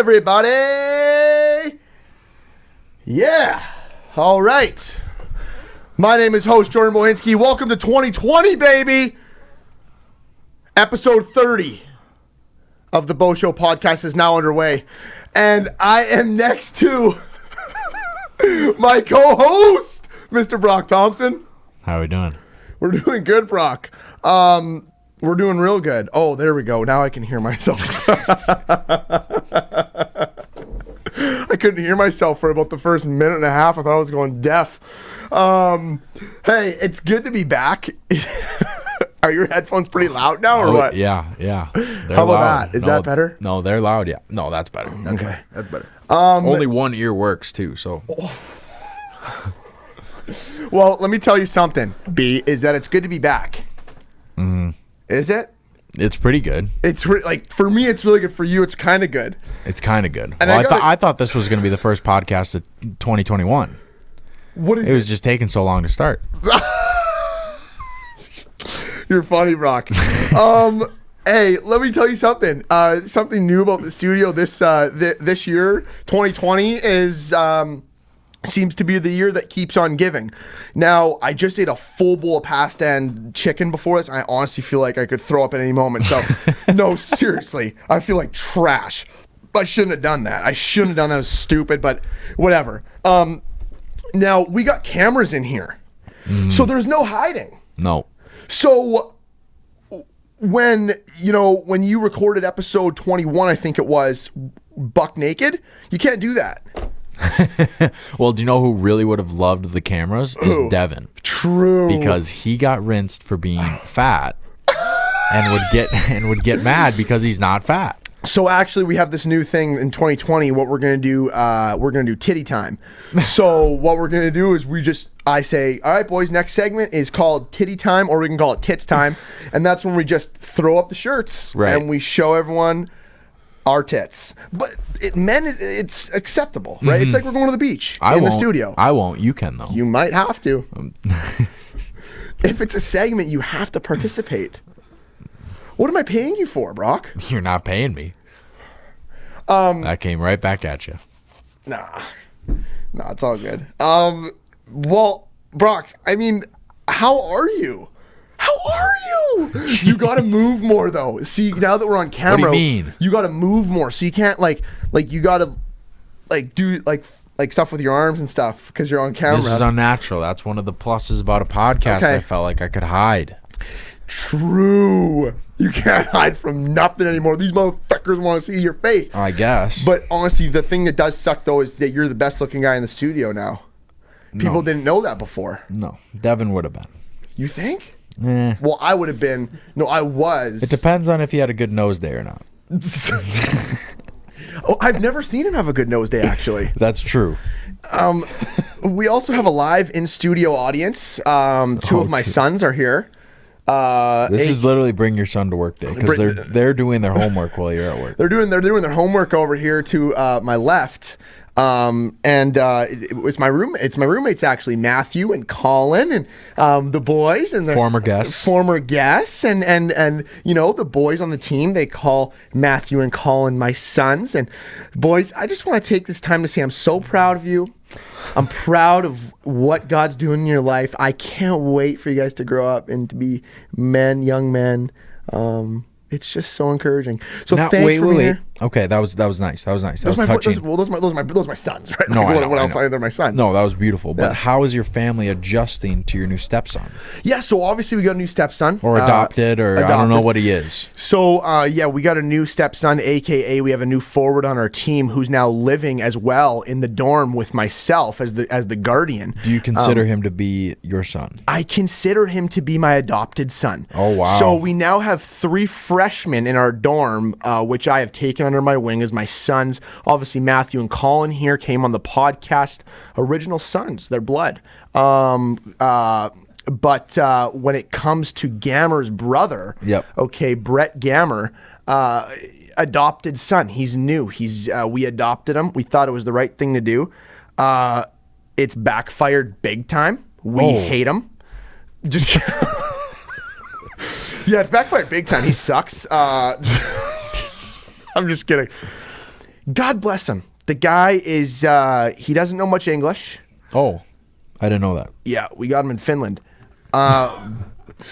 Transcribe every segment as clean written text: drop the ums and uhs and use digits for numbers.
everybody. Yeah. All right. My name is host Jordan Bohinski. Welcome to 2020, baby. Episode 30 of the Bo Show podcast is now underway. And I am next to my co-host, Mr. Brock Thompson. How are we doing? We're doing good, Brock. We're doing real good. Oh, there we go. Now I can hear myself. I couldn't hear myself for about the first minute and a half. I thought I was going deaf. Hey, it's good to be back. Are your headphones pretty loud now or what? Yeah. How about loud. that? Is that better? No, they're loud, yeah. No, that's better. That's better. Only one ear works, too, so. Well, let me tell you something, B, is that it's good to be back. Mm-hmm. Is it? It's pretty good. It's like, for me, it's really good. For you, it's kind of good. It's kind of good. And well, I thought this was going to be the first podcast of 2021. What is it? It was just taking so long to start. You're funny, Brock. Hey, let me tell you something. Something new about the studio this year, 2020, is seems to be the year that keeps on giving. Now, I just ate a full bowl of pasta and chicken before this. I honestly feel like I could throw up at any moment. So, no, seriously, I feel like trash. I shouldn't have done that. That was stupid, but whatever. Now, we got cameras in here, so there's no hiding. No. So when you recorded episode 21, I think it was, buck naked, you can't do that. Well, do you know who really would have loved the cameras? Is Devin. True. Because he got rinsed for being fat and would get mad because he's not fat. So actually, we have this new thing in 2020. What we're gonna do, we're gonna do titty time. So what we're gonna do is I say, all right, boys, next segment is called titty time, or we can call it tits time, and that's when we just throw up the shirts and we show everyone our tits. But it's acceptable, right? Mm-hmm. It's like we're going to the beach the studio. I won't. You can though. You might have to. If it's a segment, you have to participate. What am I paying you for, Brock? You're not paying me. That came right back at you. Nah, it's all good. Well, Brock, I mean, how are you? You got to move more, though. See, now that we're on camera, what do you mean? You got to move more. So you can't like you got to do like stuff with your arms and stuff because you're on camera. This is unnatural. That's one of the pluses about a podcast. Okay. I felt like I could hide. True. You can't hide from nothing anymore. These motherfuckers want to see your face. I guess. But honestly, the thing that does suck, though, is that you're the best looking guy in the studio now. People didn't know that before. No. Devin would have been. You think? Eh. Well, I would have been. No, I was. It depends on if he had a good nose day or not. Oh, I've never seen him have a good nose day, actually. That's true. We also have a live in-studio audience. Two of my sons are here. This is literally bring your son to work day because they're doing their homework while you're at work. They're doing their homework over here to my left. It's my roommates actually, Matthew and Colin, and the boys and the former guests, and the boys on the team, they call Matthew and Colin my sons. And boys, I just want to take this time to say I'm so proud of you. I'm proud of what God's doing in your life. I can't wait for you guys to grow up and to be young men. It's just so encouraging. So thanks for being here. Okay, that was nice. That was touching. Those are my sons, right? No, what else? They're my sons. No, that was beautiful. But how is your family adjusting to your new stepson? Yeah, so obviously we got a new stepson. Or adopted, I don't know what he is. So, we got a new stepson, a.k.a. we have a new forward on our team who's now living as well in the dorm with myself as the guardian. Do you consider him to be your son? I consider him to be my adopted son. Oh, wow. So we now have 3 freshmen in our dorm, which I have taken under my wing as my sons. Obviously, Matthew and Colin here came on the podcast. Original sons, their blood. But when it comes to Gammer's brother, Brett Gammer, adopted son. He's new. We adopted him. We thought it was the right thing to do. It's backfired big time. We hate him. Just yeah, it's backfired big time. He sucks. I'm just kidding. God bless him. The guy is he doesn't know much English. Oh, I didn't know that. Yeah, we got him in Finland. But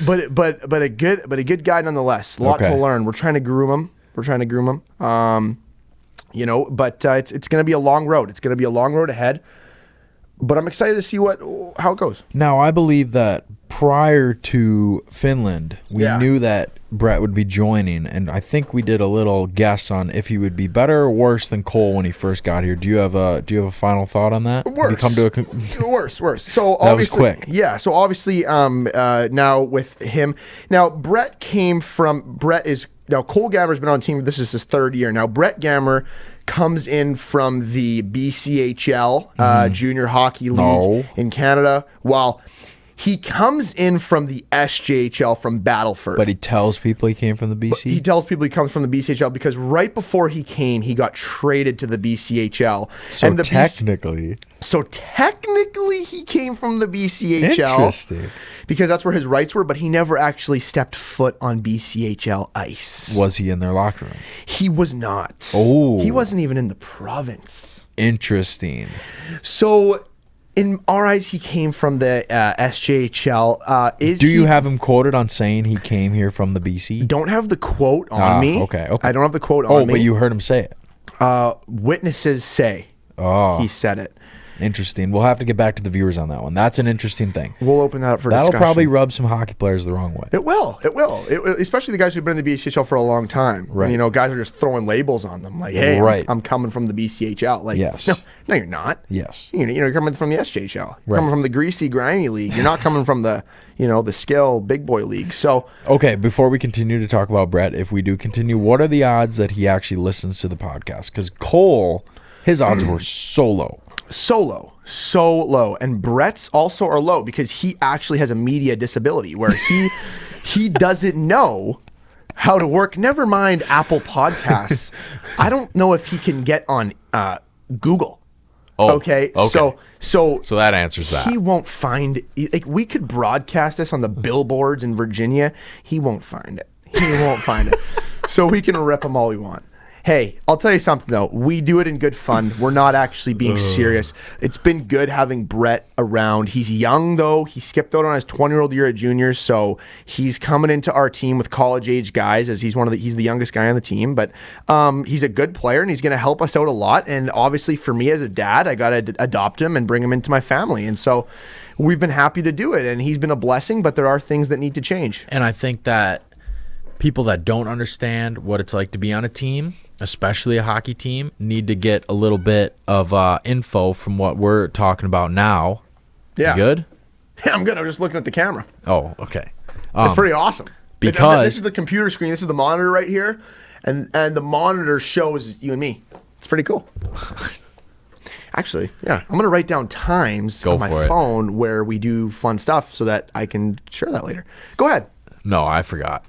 a good guy nonetheless. A lot to learn. We're trying to groom him. You know, but it's going to be a long road. It's going to be a long road ahead. But I'm excited to see how it goes. Now, I believe that prior to Finland, we knew that Brett would be joining, and I think we did a little guess on if he would be better or worse than Cole when he first got here. Do you have a final thought on that? Worse. Have you come to worse. So that was quick. Yeah. So obviously, now with him, now Brett is now Cole Gammer's been on the team. This is his third year now. Brett Gammer comes in from the BCHL Junior Hockey League in Canada, while he comes in from the SJHL from Battleford. But he tells people he came from the BC? He tells people he comes from the BCHL because right before he came, he got traded to the BCHL. So technically, he came from the BCHL. Interesting. Because that's where his rights were, but he never actually stepped foot on BCHL ice. Was he in their locker room? He was not. Oh. He wasn't even in the province. Interesting. So in our eyes, he came from the SJHL. Do you have him quoted on saying he came here from the BC? Don't have the quote on me. Okay. I don't have the quote on me. Oh, but you heard him say it. Witnesses say he said it. Interesting. We'll have to get back to the viewers on that one. That's an interesting thing. We'll open that up for That'll discussion. probably rub some hockey players the wrong way. It will. Especially the guys who've been in the BCHL for a long time. Right. You know, guys are just throwing labels on them. Like, hey, I'm coming from the BCHL. Like, yes. No, you're not. Yes. You're coming from the SJHL. You're coming from the greasy, grimy league. You're not coming from the, the skill big boy league. So. Okay, before we continue to talk about Brett, if we do continue, what are the odds that he actually listens to the podcast? Because Cole, his odds were so low. So low, and Brett's also are low because he actually has a media disability where he doesn't know how to work. Never mind Apple Podcasts. I don't know if he can get on Google. Okay. So that answers that. He won't find. Like, we could broadcast this on the billboards in Virginia. He won't find it. So we can rip him all we want. Hey, I'll tell you something, though. We do it in good fun. We're not actually being serious. It's been good having Brett around. He's young, though. He skipped out on his 20-year-old year at juniors, so he's coming into our team with college-age guys, as he's the youngest guy on the team. But he's a good player, and he's going to help us out a lot. And obviously, for me as a dad, I got to adopt him and bring him into my family. And so we've been happy to do it, and he's been a blessing, but there are things that need to change. And I think that people that don't understand what it's like to be on a team, especially a hockey team, need to get a little bit of info from what we're talking about now. Yeah. You good? Yeah, I'm good. I'm just looking at the camera. Oh, okay. It's pretty awesome. Because this is the computer screen. This is the monitor right here. And the monitor shows you and me. It's pretty cool. Actually, yeah. I'm going to write down times on my phone where we do fun stuff so that I can share that later. Go ahead. No, I forgot.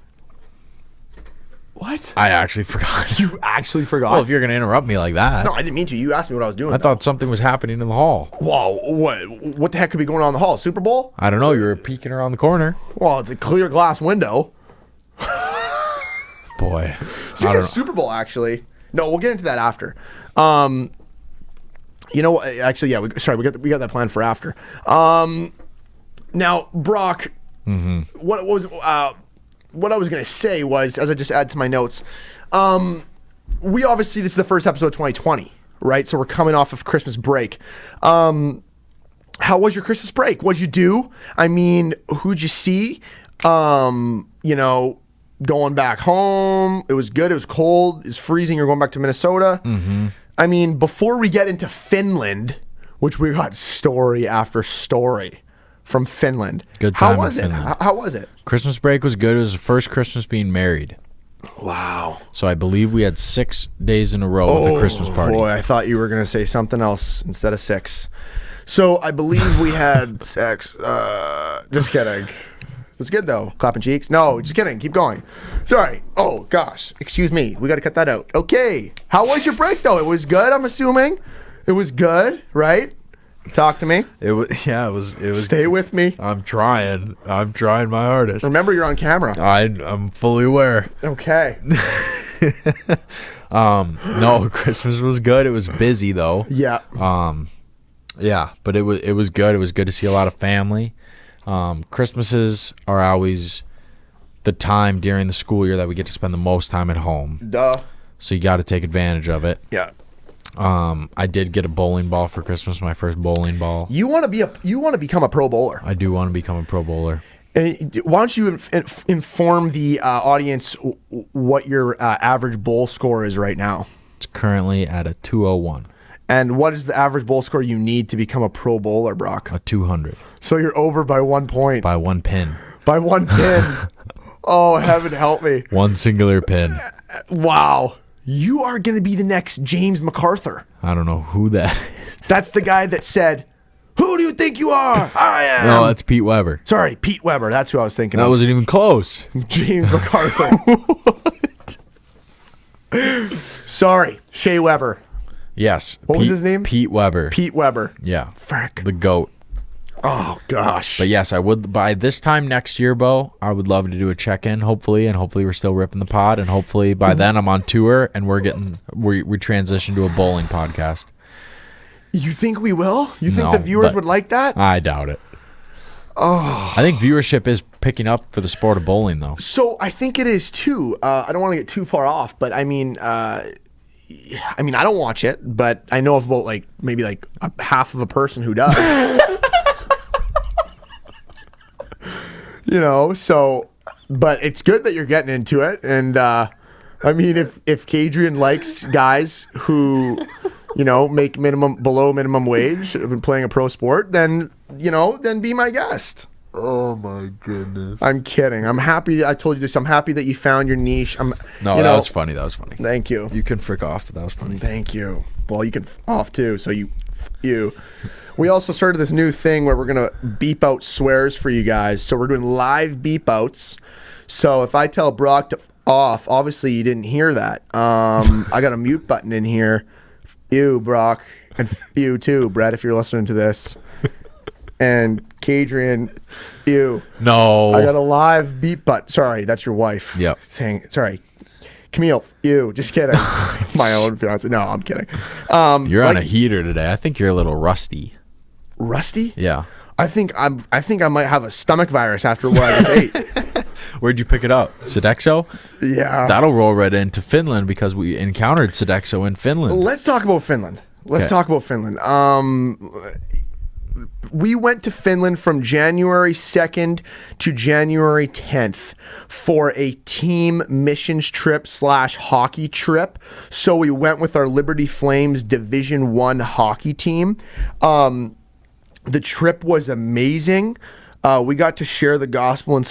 What? I actually forgot. You actually forgot? Well, if you're going to interrupt me like that. No, I didn't mean to. You asked me what I was doing. I thought something was happening in the hall. Whoa, what the heck could be going on in the hall? Super Bowl? I don't know. You were peeking around the corner. Well, it's a clear glass window. Boy. Speaking of Super Bowl, actually. No, we'll get into that after. You know what? Actually, yeah. We got that planned for after. Now, Brock, what I was going to say was, as I just add to my notes, we obviously, this is the first episode of 2020, right? So we're coming off of Christmas break. How was your Christmas break? What'd you do? I mean, who'd you see? Going back home. It was good. It was cold. It was freezing. You're going back to Minnesota. Mm-hmm. I mean, before we get into Finland, which we got story after story from Finland. Good time. How was it? How was it? Christmas break was good. It was the first Christmas being married. Wow. So I believe we had 6 days in a row with a Christmas party. Boy, I thought you were going to say something else instead of 6. So I believe we had 6. Just kidding. It's good, though. Clapping cheeks. No, just kidding. Keep going. Sorry. Oh, gosh. Excuse me. We got to cut that out. Okay. How was your break, though? It was good, I'm assuming. It was good, right? Talk to me. It was. Stay with me. I'm trying my hardest. Remember, you're on camera. I'm fully aware. Okay. No, Christmas was good. It was busy though. Yeah. Yeah, but it was good. It was good to see a lot of family. Christmases are always the time during the school year that we get to spend the most time at home. Duh. So you got to take advantage of it. Yeah. I did get a bowling ball for Christmas, my first bowling ball. You want to become a pro bowler. I do want to become a pro bowler. Why don't you inform the audience what your average bowl score is right now? It's currently at a 201. And what is the average bowl score you need to become a pro bowler, Brock? A 200. So you're over by 1 point. By one pin. By 1 pin. Oh, heaven help me. One singular pin. Wow. You are going to be the next James MacArthur. I don't know who that is. That's the guy that said, "Who do you think you are? I am." No, that's Pete Weber. Sorry, Pete Weber. That's who I was thinking That of. wasn't even close. James MacArthur. What? Sorry, Shea Weber. Yes. What was his name? Pete Weber. Pete Weber. Yeah. Frick. The GOAT. Oh, gosh. But yes, I would, by this time next year, Bo, I would love to do a check-in, hopefully, and hopefully we're still ripping the pod, and hopefully by then I'm on tour and we transition to a bowling podcast. You think we will? You think No, the viewers but would like that? I doubt it. Oh. I think viewership is picking up for the sport of bowling, though. So I think it is too. I don't want to get too far off, but I mean, I don't watch it, but I know of about maybe a half of a person who does. So, but it's good that you're getting into it. And I mean, if Kadrian likes guys who, make below minimum wage, have been playing a pro sport, then be my guest. Oh my goodness. I'm kidding. I'm happy. I told you this. I'm happy that you found your niche. That was funny. That was funny. Thank you. You can frick off, but that was funny. Thank you. Well, you can off too. So you. We also started this new thing where we're gonna beep out swears for you guys. So we're doing live beep outs. So if I tell Brock to off, obviously you didn't hear that. I got a mute button in here. Ew, Brock, and you too, Brett, if you're listening to this. And Kadrian, ew. No. I got a live beep button. Sorry, that's your wife. Yep. Saying sorry. Camille, ew. Just kidding. My own fiance. No, I'm kidding. You're on a heater today. I think you're a little rusty. Rusty? Yeah. I think I might have a stomach virus after what I just ate. Where'd you pick it up? Sodexo? Yeah. That'll roll right into Finland because we encountered Sodexo in Finland. Let's talk about Finland. We went to Finland from January 2nd to January 10th for a team missions trip / hockey trip. So we went with our Liberty Flames Division 1 hockey team. The trip was amazing. We got to share the gospel in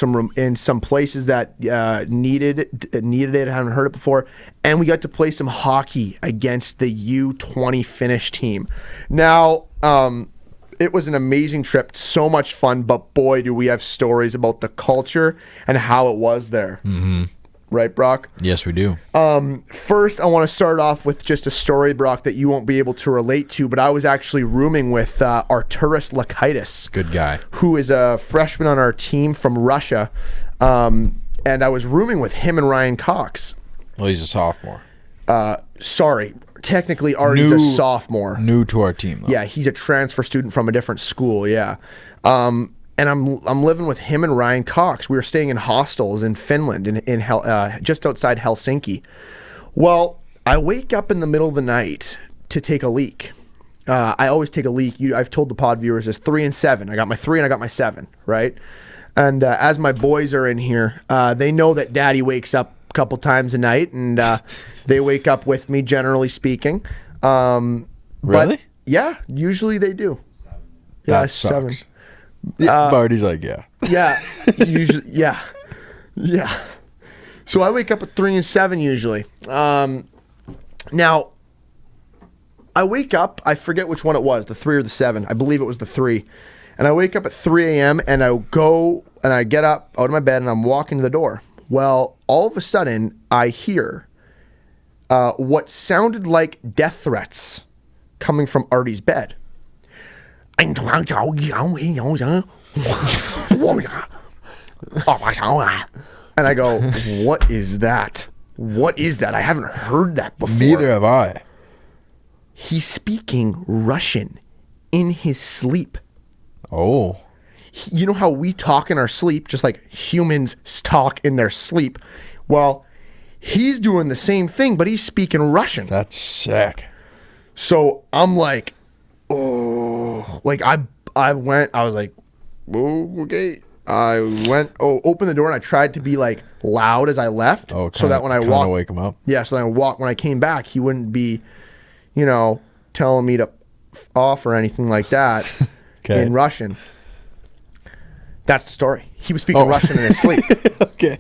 some places that needed it. I hadn't heard it before, and we got to play some hockey against the U20 Finnish team. Now, it was an amazing trip, so much fun. But boy, do we have stories about the culture and how it was there. Mm-hmm. Right, Brock? Yes, we do. First, I want to start off with just a story, Brock, that you won't be able to relate to, but I was actually rooming with Arturas Lakaitis. Good guy. Who is a freshman on our team from Russia. And I was rooming with him and Ryan Cox. Well, he's a sophomore. Sorry. Technically, Artie's a sophomore. New to our team, though. Yeah, he's a transfer student from a different school, yeah. And I'm living with him and Ryan Cox. We were staying in hostels in Finland, in just outside Helsinki. Well, I wake up in the middle of the night to take a leak. I always take a leak. I've told the pod viewers this, 3 and 7. I got my 3 and I got my 7, right? And as my boys are in here, they know that Daddy wakes up a couple times a night, and they wake up with me, generally speaking. Really? But yeah, usually they do. Yeah, that 7. Sucks. Yeah, Marty's like, yeah. Yeah, usually, yeah. So I wake up at 3 and 7 usually. Now, I wake up, I forget which one it was, the 3 or the 7. I believe it was the 3. And I wake up at 3 a.m. and I go and I get up out of my bed and I'm walking to the door. Well, all of a sudden, I hear what sounded like death threats coming from Artie's bed. And I go, what is that? what is that? I haven't heard that before. Neither have I. He's speaking Russian in his sleep. Oh. You know how we talk in our sleep, just like humans talk in their sleep? Well, he's doing the same thing, but he's speaking Russian. That's sick. So I'm like, oh, like I was like, oh, okay. I went, opened the door, and I tried to be like loud as I left. Oh, so that when I walked, wake him up. Yeah. So then when I came back, he wouldn't be, telling me to off or anything like that in Russian. That's the story. He was speaking Russian in his sleep. Okay.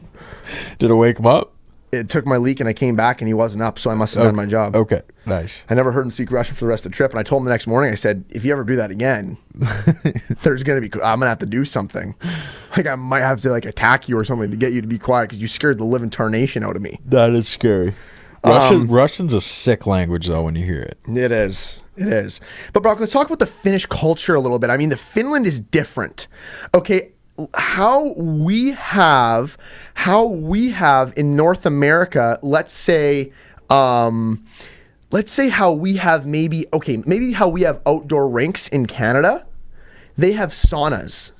Did it wake him up? It took my leak and I came back and he wasn't up, so I must have done my job. Okay, nice. I never heard him speak Russian for the rest of the trip, and I told him the next morning, I said, if you ever do that again, I'm going to have to do something. Like I might have to like attack you or something to get you to be quiet because you scared the living tarnation out of me. That is scary. Russian's a sick language though when you hear it. It is. But Brock, let's talk about the Finnish culture a little bit. I mean, the Finland is different. Okay, how we have in North America, let's say how we have maybe how we have outdoor rinks in Canada, they have saunas.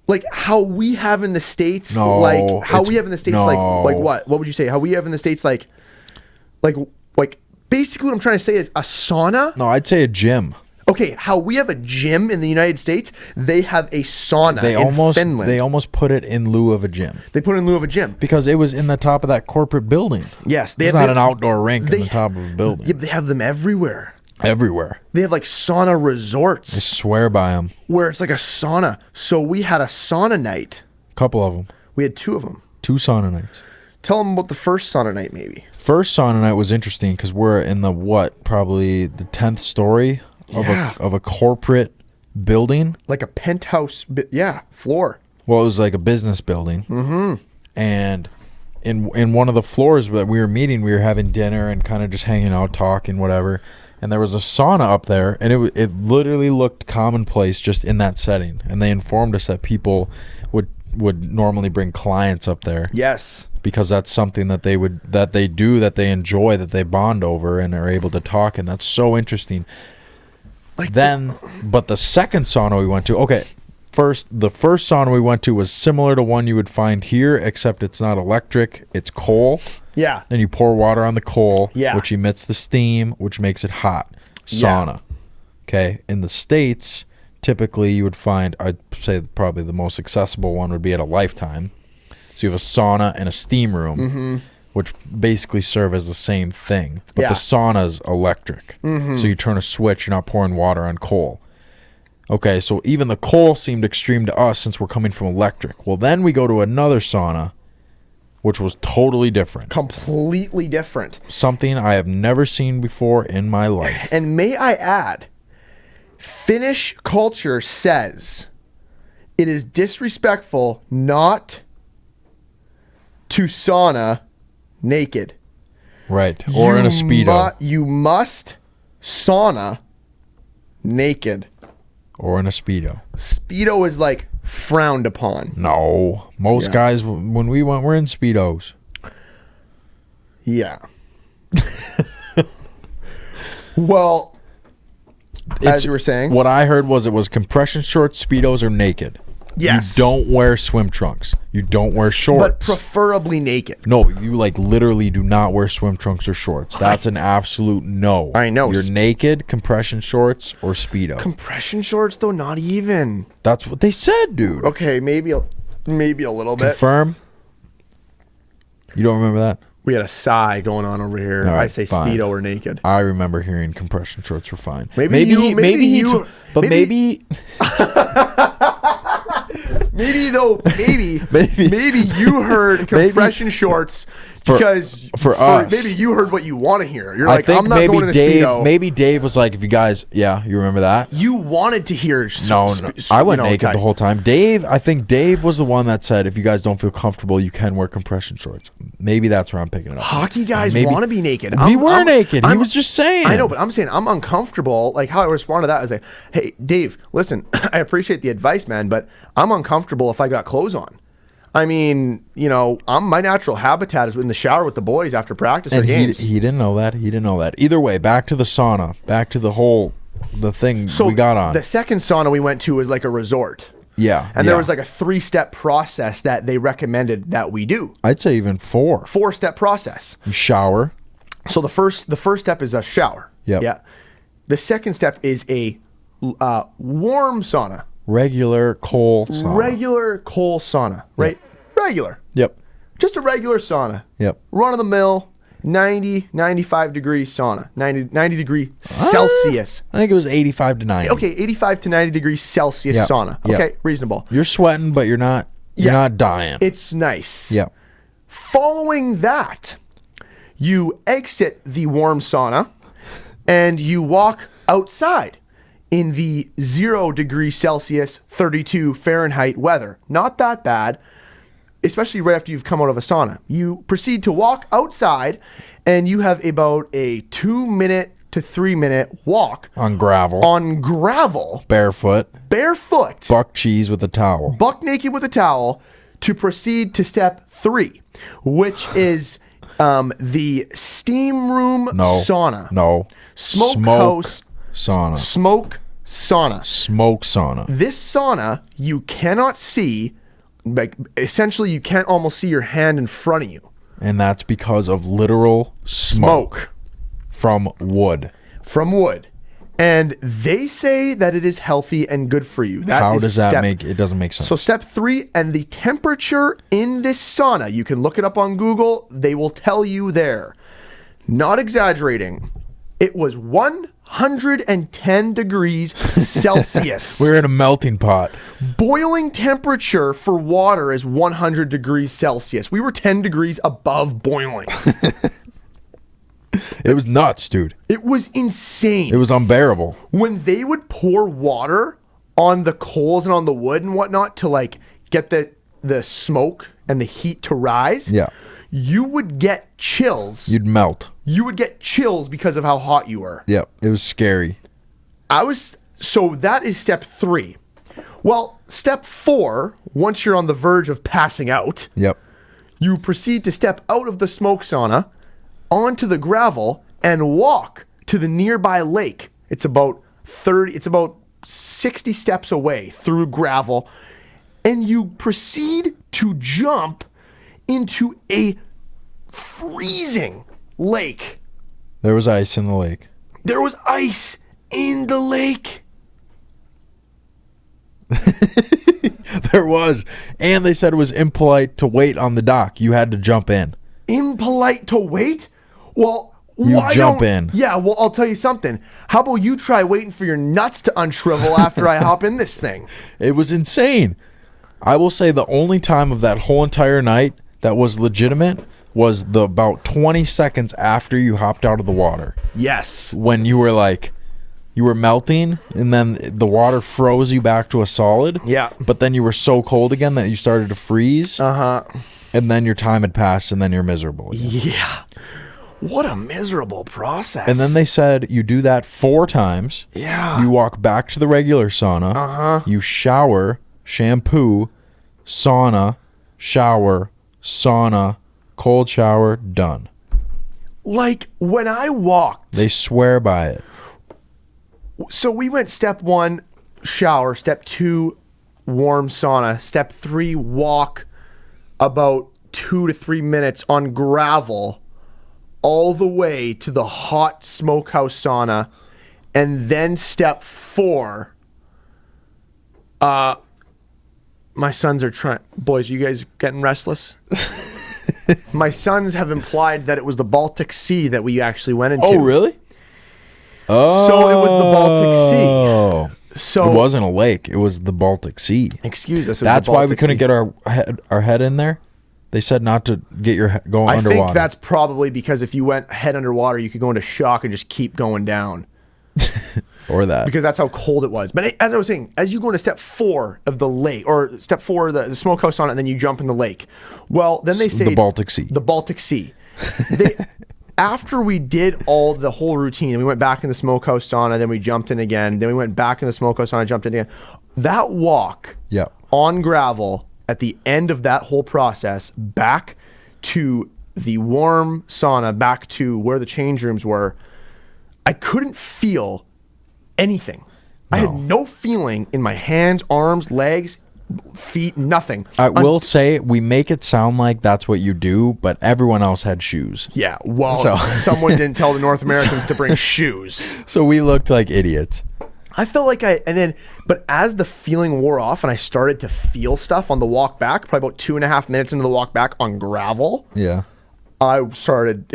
Like how we have in the States, like what? What would you say? How we have in the States, like basically what I'm trying to say is a sauna? No, I'd say a gym. Okay, how we have a gym in the United States, they have a sauna in Finland. They almost put it in lieu of a gym. They put it in lieu of a gym. Because it was in the top of that corporate building. Yes. It's not an outdoor rink in the top of a building. Yeah, they have them everywhere. Everywhere. They have like sauna resorts. I swear by them. Where it's like a sauna. So we had a sauna night. A couple of them. We had 2 of them. 2 sauna nights. Tell them about the first sauna night maybe. First sauna night was interesting because we're in probably the 10th story of a corporate building. Like a penthouse, floor. Well, it was like a business building. Mm-hmm. And in one of the floors that we were meeting, we were having dinner and kind of just hanging out, talking, whatever. And there was a sauna up there, and it literally looked commonplace just in that setting. And they informed us that people would normally bring clients up there. Yes. Because that's something that they enjoy, that they bond over and are able to talk, and that's so interesting. But the second sauna we went to, the first sauna we went to was similar to one you would find here, except it's not electric, it's coal. Yeah. And you pour water on the coal, yeah, which emits the steam, which makes it hot. Sauna. Yeah. Okay. In the States, typically you would find, I'd say probably the most accessible one would be at a Lifetime. So you have a sauna and a steam room, which basically serve as the same thing. But the sauna's electric. So you turn a switch, you're not pouring water on coal. Okay, so even the coal seemed extreme to us since we're coming from electric. Well, then we go to another sauna, which was totally different. Completely different. Something I have never seen before in my life. And may I add, Finnish culture says it is disrespectful not to sauna naked. Right. Or in a Speedo. You must sauna naked. Or in a Speedo. Speedo is like frowned upon. No. Most guys, when we went, we're in Speedos. Yeah. Well, as you were saying. What I heard was it was compression shorts, Speedos, or naked. Yes. You don't wear swim trunks. You don't wear shorts. But preferably naked. No, you literally do not wear swim trunks or shorts. That's an absolute no. I know. You're naked, compression shorts, or Speedo. Compression shorts, though, not even. That's what they said, dude. Okay, maybe a little bit. Confirm? You don't remember that? We had a sigh going on over here. Right, I say fine. Speedo or naked. I remember hearing compression shorts were fine. Maybe you. Maybe you heard compression shorts because for us. Maybe you heard what you want to hear. You're like, I'm not maybe going to Dave. Speedo. Maybe Dave was like, if you guys, you remember that? You wanted to hear. No, I went naked the whole time. I think Dave was the one that said, if you guys don't feel comfortable, you can wear compression shorts. Maybe that's where I'm picking it up. Hockey guys want to be naked. We were naked. He was just saying. I know, but I'm saying I'm uncomfortable. Like how I respond to that is like, hey, Dave, listen, I appreciate the advice, man, but I'm uncomfortable if I got clothes on. I mean, my natural habitat is in the shower with the boys after practice or And games. he didn't know that. He didn't know that. Either way, back to the sauna. Back to the thing we got on. The second sauna we went to was like a resort. Yeah. And there was like a 3-step process that they recommended that we do. I'd say even 4. 4-step process. You shower. So the first step is a shower. Yep. Yeah. The second step is a warm sauna. Regular coal sauna. Regular coal sauna, right? Yep. Regular. Yep. Just a regular sauna. Yep. Run of the mill, 90, 95 degree sauna. 90 degree Celsius. I think it was 85 to 90. Okay, 85 to 90 degrees Celsius Yep. sauna. Yep. Okay, reasonable. You're sweating, but you're not dying. It's nice. Yeah. Following that, you exit the warm sauna and you walk outside in the 0 degrees Celsius, 32 Fahrenheit weather. Not that bad, especially right after you've come out of a sauna. You proceed to walk outside and you have about a 2-minute to 3-minute walk On gravel. barefoot, Buck cheese with a towel. buck naked with a towel, to proceed to step 3, which is the steam room sauna. No. Smokehouse sauna. smoke sauna. Smoke sauna. This sauna, you cannot see, like essentially you can't almost see your hand in front of you. And that's because of literal smoke. From wood. From wood. And they say that it is healthy and good for you. How does that make it? Doesn't make sense. So step 3, and the temperature in this sauna, you can look it up on Google. They will tell you there. Not exaggerating. It was 110 degrees Celsius. We're in a melting pot. Boiling temperature for water is 100 degrees Celsius. We were 10 degrees above boiling. It was nuts, dude. It was insane. It was unbearable. When they would pour water on the coals and on the wood and whatnot to like get the smoke and the heat to rise, Yeah. you would get chills. You'd melt. You would get chills because of how hot you were. Yep. It was scary. So that is step 3. Well, step 4, once you're on the verge of passing out, Yep. you proceed to step out of the smoke sauna onto the gravel and walk to the nearby lake. It's about 60 steps away through gravel, and you proceed to jump into a freezing lake. There was ice in the lake. There was ice in the lake. There was. And they said it was impolite to wait on the dock. You had to jump in. Impolite to wait? Well, You why jump don't- in. Yeah, well, I'll tell you something. How about you try waiting for your nuts to unshrivel after I hop in this thing? It was insane. I will say the only time of that whole entire night that was legitimate was the about 20 seconds after you hopped out of the water. Yes. When you were melting and then the water froze you back to a solid. Yeah. But then you were so cold again that you started to freeze. Uh-huh. And then your time had passed and then you're miserable again. Yeah. What a miserable process. And then they said you do that 4 times. Yeah. You walk back to the regular sauna. Uh-huh. You shower, shampoo, sauna, shower, sauna, cold shower, done. Like when I walked. They swear by it. So we went step 1, shower. Step 2, warm sauna. Step 3, walk about 2 to 3 minutes on gravel all the way to the hot smokehouse sauna. And then step 4, my sons are trying. Boys, you guys getting restless? My sons have implied that it was the Baltic Sea that we actually went into. Oh, really? Oh. So it was the Baltic Sea. So it wasn't a lake. It was the Baltic Sea. Excuse us. That's why we couldn't get our head in there. They said not to get your head going underwater. I think that's probably because if you went head underwater, you could go into shock and just keep going down. Or that. Because that's how cold it was. But as I was saying, as you go into step 4 of the lake, or step 4 of the smokehouse sauna, and then you jump in the lake. Well, then they say the Baltic Sea. The Baltic Sea. After we did the whole routine, we went back in the smokehouse sauna, then we jumped in again, then we went back in the smokehouse sauna, jumped in again. That walk Yep. on gravel at the end of that whole process back to the warm sauna, back to where the change rooms were, I couldn't feel anything. I had no feeling in my hands, arms, legs, feet, nothing. I will say, we make it sound like that's what you do, but everyone else had shoes. Yeah, well, someone didn't tell the North Americans to bring shoes. So we looked like idiots. I felt like but as the feeling wore off and I started to feel stuff on the walk back, probably about 2.5 minutes into the walk back on gravel, Yeah. it started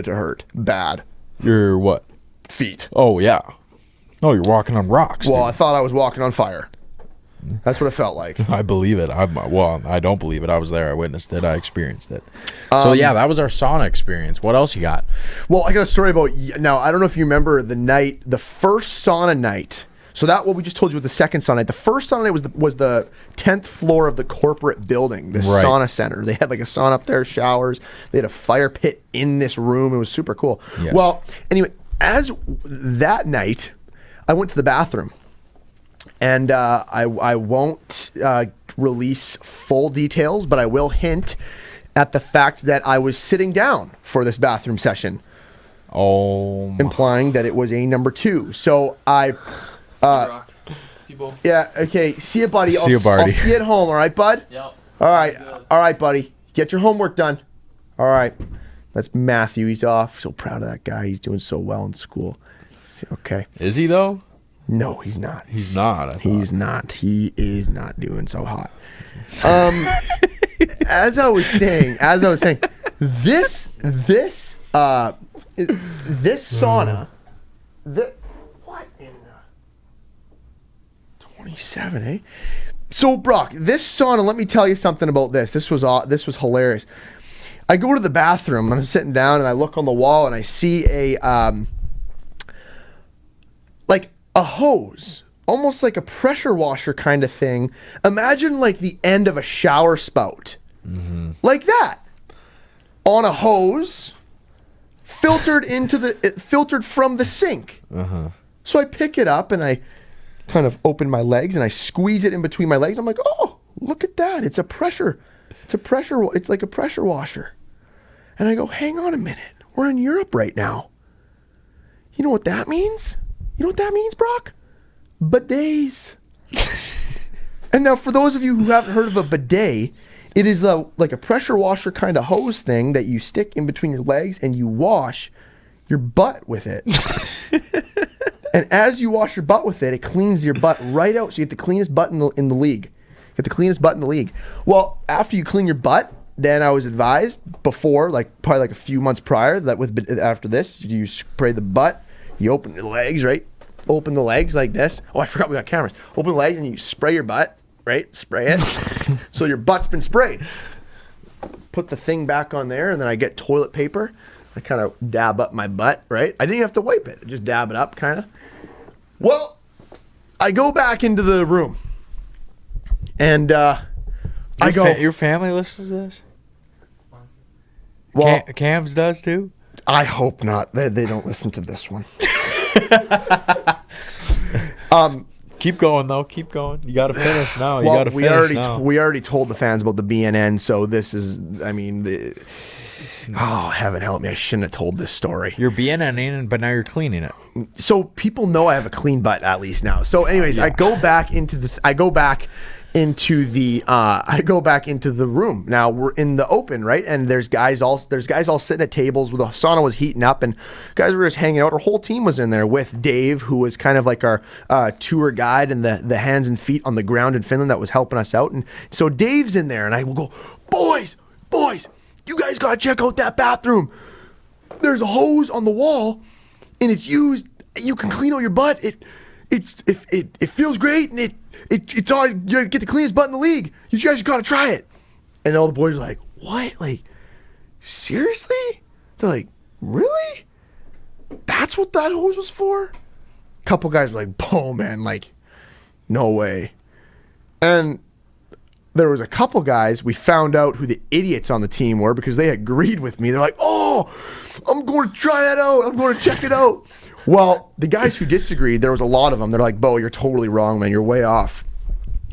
to hurt bad. Your what? Feet. Oh, yeah. Oh, you're walking on rocks. Well, dude. I thought I was walking on fire. That's what it felt like. I believe it. I don't believe it. I was there. I witnessed it. I experienced it. So yeah, that was our sauna experience. What else you got? Well, I got a story about, now I don't know if you remember the first sauna night. So that, what we just told you was the second sauna night. The first sauna night was the 10th floor of the corporate building, the sauna center. They had like a sauna up there, showers. They had a fire pit in this room. It was super cool. Yes. Well, anyway, as that night, I went to the bathroom. And I won't release full details, but I will hint at the fact that I was sitting down for this bathroom session. Oh. Implying that it was a number 2. So I... yeah, okay. See you, buddy. See you, buddy. I'll see you at home, all right, bud? Yep. All right, buddy. Get your homework done. All right. That's Matthew. He's off. So proud of that guy. He's doing so well in school. Okay. Is he, though? No, he's not. He's not. He's not. He is not doing so hot. As I was saying, this sauna, what in the 27, eh? So Brock, this sauna, let me tell you something about this. This was hilarious. I go to the bathroom and I'm sitting down and I look on the wall and I see a hose, almost like a pressure washer kind of thing. Imagine like the end of a shower spout. Mm-hmm. Like that. On a hose, filtered from the sink. Uh-huh. So I pick it up and I kind of open my legs and I squeeze it in between my legs. I'm like, oh, look at that. It's like a pressure washer. And I go, hang on a minute. We're in Europe right now. You know what that means? You know what that means, Brock? Bidets. And now for those of you who haven't heard of a bidet, it is like a pressure washer kind of hose thing that you stick in between your legs and you wash your butt with it. And as you wash your butt with it, it cleans your butt right out. So you get the cleanest butt in the league. Get the cleanest butt in the league. Well, after you clean your butt, then I was advised before, probably a few months prior, that after this, you spray the butt. You open your legs, right? Open the legs like this. Oh, I forgot we got cameras. Open the legs and you spray your butt, right? Spray it. So your butt's been sprayed. Put the thing back on there and then I get toilet paper. I kind of dab up my butt, right? I didn't even have to wipe it. I just dab it up, kind of. Well, I go back into the room and Your family listens to this? Well, Cam's does too? I hope not. They don't listen to this one. Keep going though. Keep going. You got to finish now. We already told the fans about the BNN, so this is. I mean, heaven help me! I shouldn't have told this story. You're BNNing, but now you're cleaning it. So people know I have a clean butt at least now. So, anyways, yeah. I go back into the room. Now we're in the open, right? And there's guys all sitting at tables. The sauna was heating up, and guys were just hanging out. Our whole team was in there with Dave, who was kind of like our tour guide and the hands and feet on the ground in Finland that was helping us out. And so Dave's in there, and I will go, boys, you guys gotta check out that bathroom. There's a hose on the wall, and it's used. You can clean out your butt. It feels great, and it's all, you get the cleanest butt in the league. You guys gotta try it. And all the boys are like, what? Like, seriously? They're like, really? That's what that hose was for? Couple guys were like, oh man, like, no way. And there was a couple guys, we found out who the idiots on the team were because they agreed with me. They're like, oh, I'm going to try that out. I'm going to check it out. Well, the guys who disagreed, there was a lot of them. They're like, Bo, you're totally wrong, man. You're way off.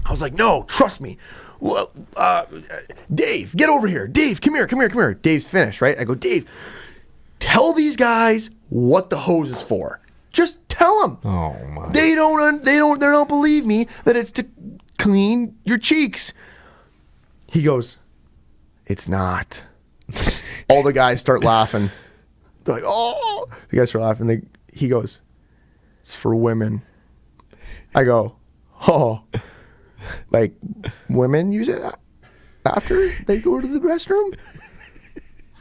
I was like, no, trust me. Well, Dave, get over here. Dave, come here. Dave's Finnish, right? I go, Dave, tell these guys what the hose is for. Just tell them. Oh my! They don't believe me that it's to clean your cheeks. He goes, it's not. All the guys start laughing. They're like, oh. The guys start laughing. He goes, it's for women. I go, oh. Like, women use it after they go to the restroom?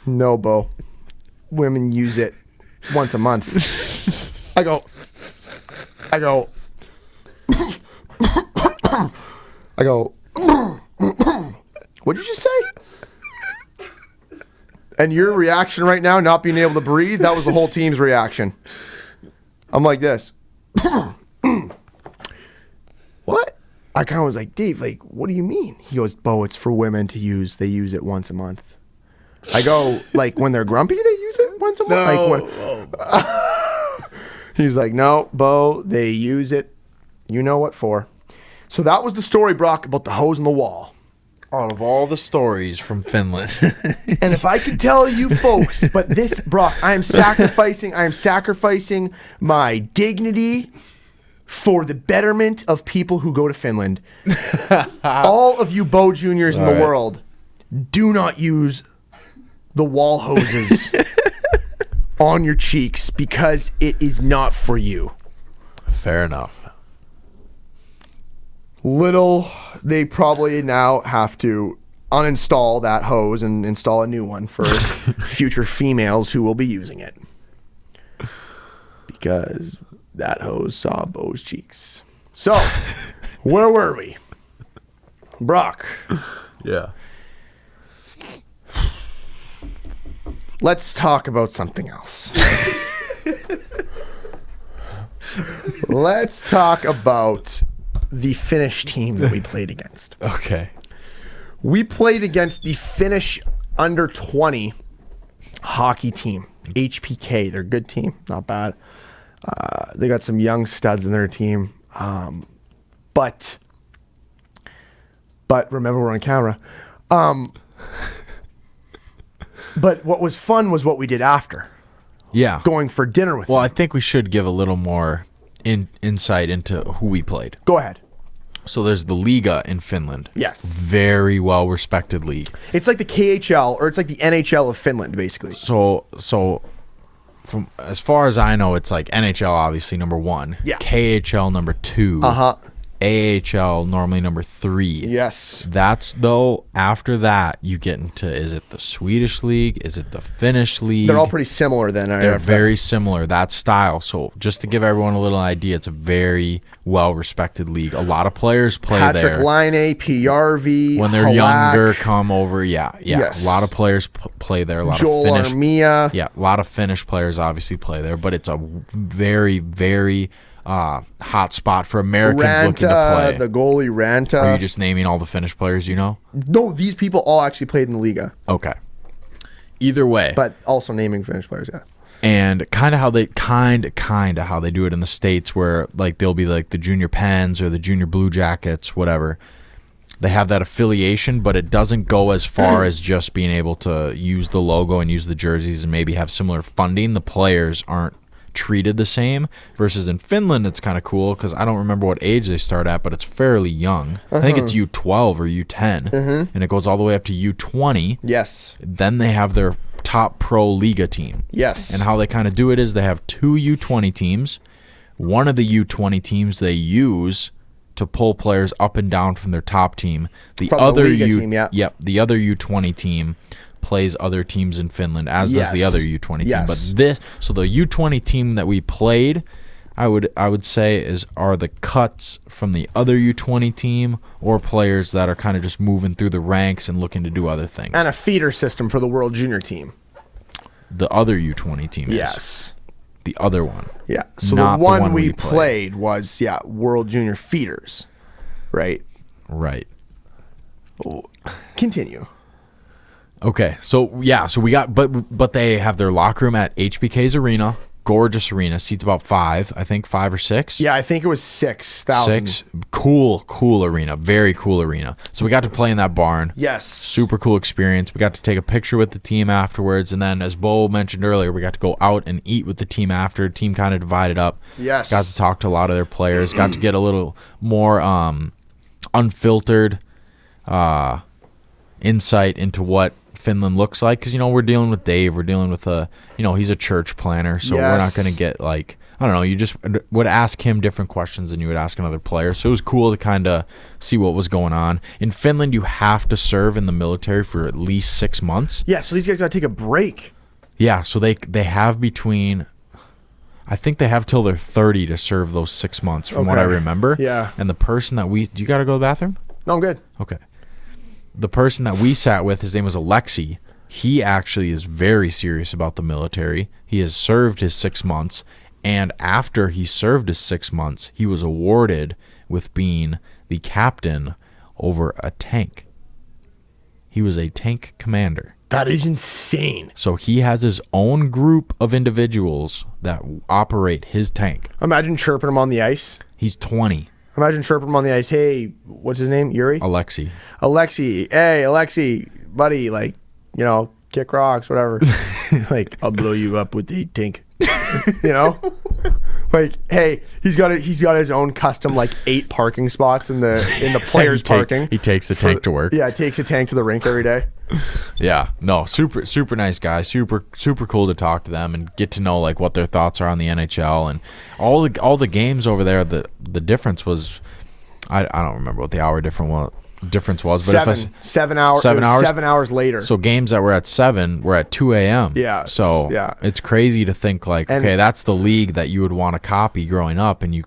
No, Bo. Women use it once a month. I go, what'd you just say? And your reaction right now, not being able to breathe, that was the whole team's reaction. I'm like this. What? I kind of was like, Dave, like, what do you mean? He goes, Bo, it's for women to use. They use it once a month. I go, like, when they're grumpy, they use it once a month? No. Like, he's like, no, Bo, they use it. You know what for. So that was the story, Brock, about the hose in the wall. Out of all the stories from Finland. And if I could tell you folks, but this, Brock, I am sacrificing my dignity for the betterment of people who go to Finland. All of you Bo Juniors in the world, do not use the wall hoses on your cheeks because it is not for you. Fair enough. They probably now have to uninstall that hose and install a new one for future females who will be using it. Because that hose saw Bo's cheeks. So, where were we? Brock. Yeah. Let's talk about something else. Let's talk about the Finnish team that we played against. Okay. We played against the Finnish under 20 hockey team, HPK. They're a good team, not bad. They got some young studs in their team. But remember, we're on camera. But what was fun was what we did after. Yeah. Going for dinner with Well, them. I think we should give a little more insight into who we played. Go ahead. So there's the Liga in Finland. Yes. Very well respected league. It's like the KHL, or it's like the NHL of Finland, basically. So from as far as I know, it's like NHL obviously number 1. Yeah. KHL number 2. Uh-huh. AHL normally number 3. Yes. That's though after that you get into, is it the Swedish league? Is it the Finnish league? They're all pretty similar then. They're very similar, that style. So just to give everyone a little idea, it's a very well-respected league. A lot of players play Patrick there. Laine, PRV, When they're Halak, younger, come over. Yeah. Yes. A lot of players play there. A lot Joel of Finnish. Armia. Yeah, a lot of Finnish players obviously play there, but it's a very, very hot spot for Americans looking to play. The goalie Ranta. Are you just naming all the Finnish players you know? No, these people all actually played in the Liga. Okay. Either way. But also naming Finnish players, yeah. And kind of how they do it in the States, where like they'll be like the Junior Pens or the Junior Blue Jackets, whatever. They have that affiliation, but it doesn't go as far as just being able to use the logo and use the jerseys and maybe have similar funding. The players aren't treated the same, versus in Finland it's kind of cool because I don't remember what age they start at, but it's fairly young. I think it's U12 or U10, and it goes all the way up to U20. Yes. Then they have their top pro Liga team. Yes. And how they kind of do it is they have 2 U20 teams. One of the U20 teams they use to pull players up and down from their top team. The From other the Liga team, yeah. Yep, the other U20 team plays other teams in Finland, as does the other U20 team. But the U20 team that we played, I would say are the cuts from the other U20 team, or players that are kind of just moving through the ranks and looking to do other things. And a feeder system for the World Junior team. The other U20 team is. Yes. The other one. Yeah. So Not the one we we played was, World Junior feeders. Right? Right. Continue. Okay, so we got, but they have their locker room at HBK's arena. gorgeous arena. Seats about 5 or 6. Yeah, I think it was 6,000. 6. Cool arena. Very cool arena. So we got to play in that barn. Yes. Super cool experience. We got to take a picture with the team afterwards, and then as Bo mentioned earlier, we got to go out and eat with the team after. Team kind of divided up. Yes. Got to talk to a lot of their players. Got to get a little more unfiltered insight into what Finland looks like, because we're dealing with Dave. We're dealing with he's a church planner, so we're not going to get like, I don't know, you just would ask him different questions than you would ask another player. So it was cool to kind of see what was going on. In Finland, you have to serve in the military for at least 6 months. Yeah, so these guys got to take a break. Yeah, so they have between, I think they have till they're 30 to serve those 6 months from what I remember. Yeah. And the person that do you got to go to the bathroom? No, I'm good. Okay. The person that we sat with, his name was Alexi. He actually is very serious about the military. He has served his 6 months, and after he served his 6 months, he was awarded with being the captain over a tank. He was a tank commander. That is insane. So he has his own group of individuals that operate his tank. Imagine chirping him on the ice. He's 20. Imagine chirping him on the ice. Hey, what's his name? Yuri? Alexi. Hey, Alexi, buddy, like, kick rocks, whatever. Like, I'll blow you up with the tank. Like, hey, he's got his own custom, like, 8 parking spots in the players' parking. He takes the tank to work. Yeah, takes a tank to the rink every day. Yeah, no, super nice guy, super cool to talk to them and get to know like what their thoughts are on the NHL and all the games over there. The difference was, I don't remember what the hour difference was, but 7 hours. 7 hours. 7 hours later. So games that were at 7 were at 2 a.m. Yeah. So yeah, it's crazy to think like, okay, that's the league that you would want to copy growing up, and you.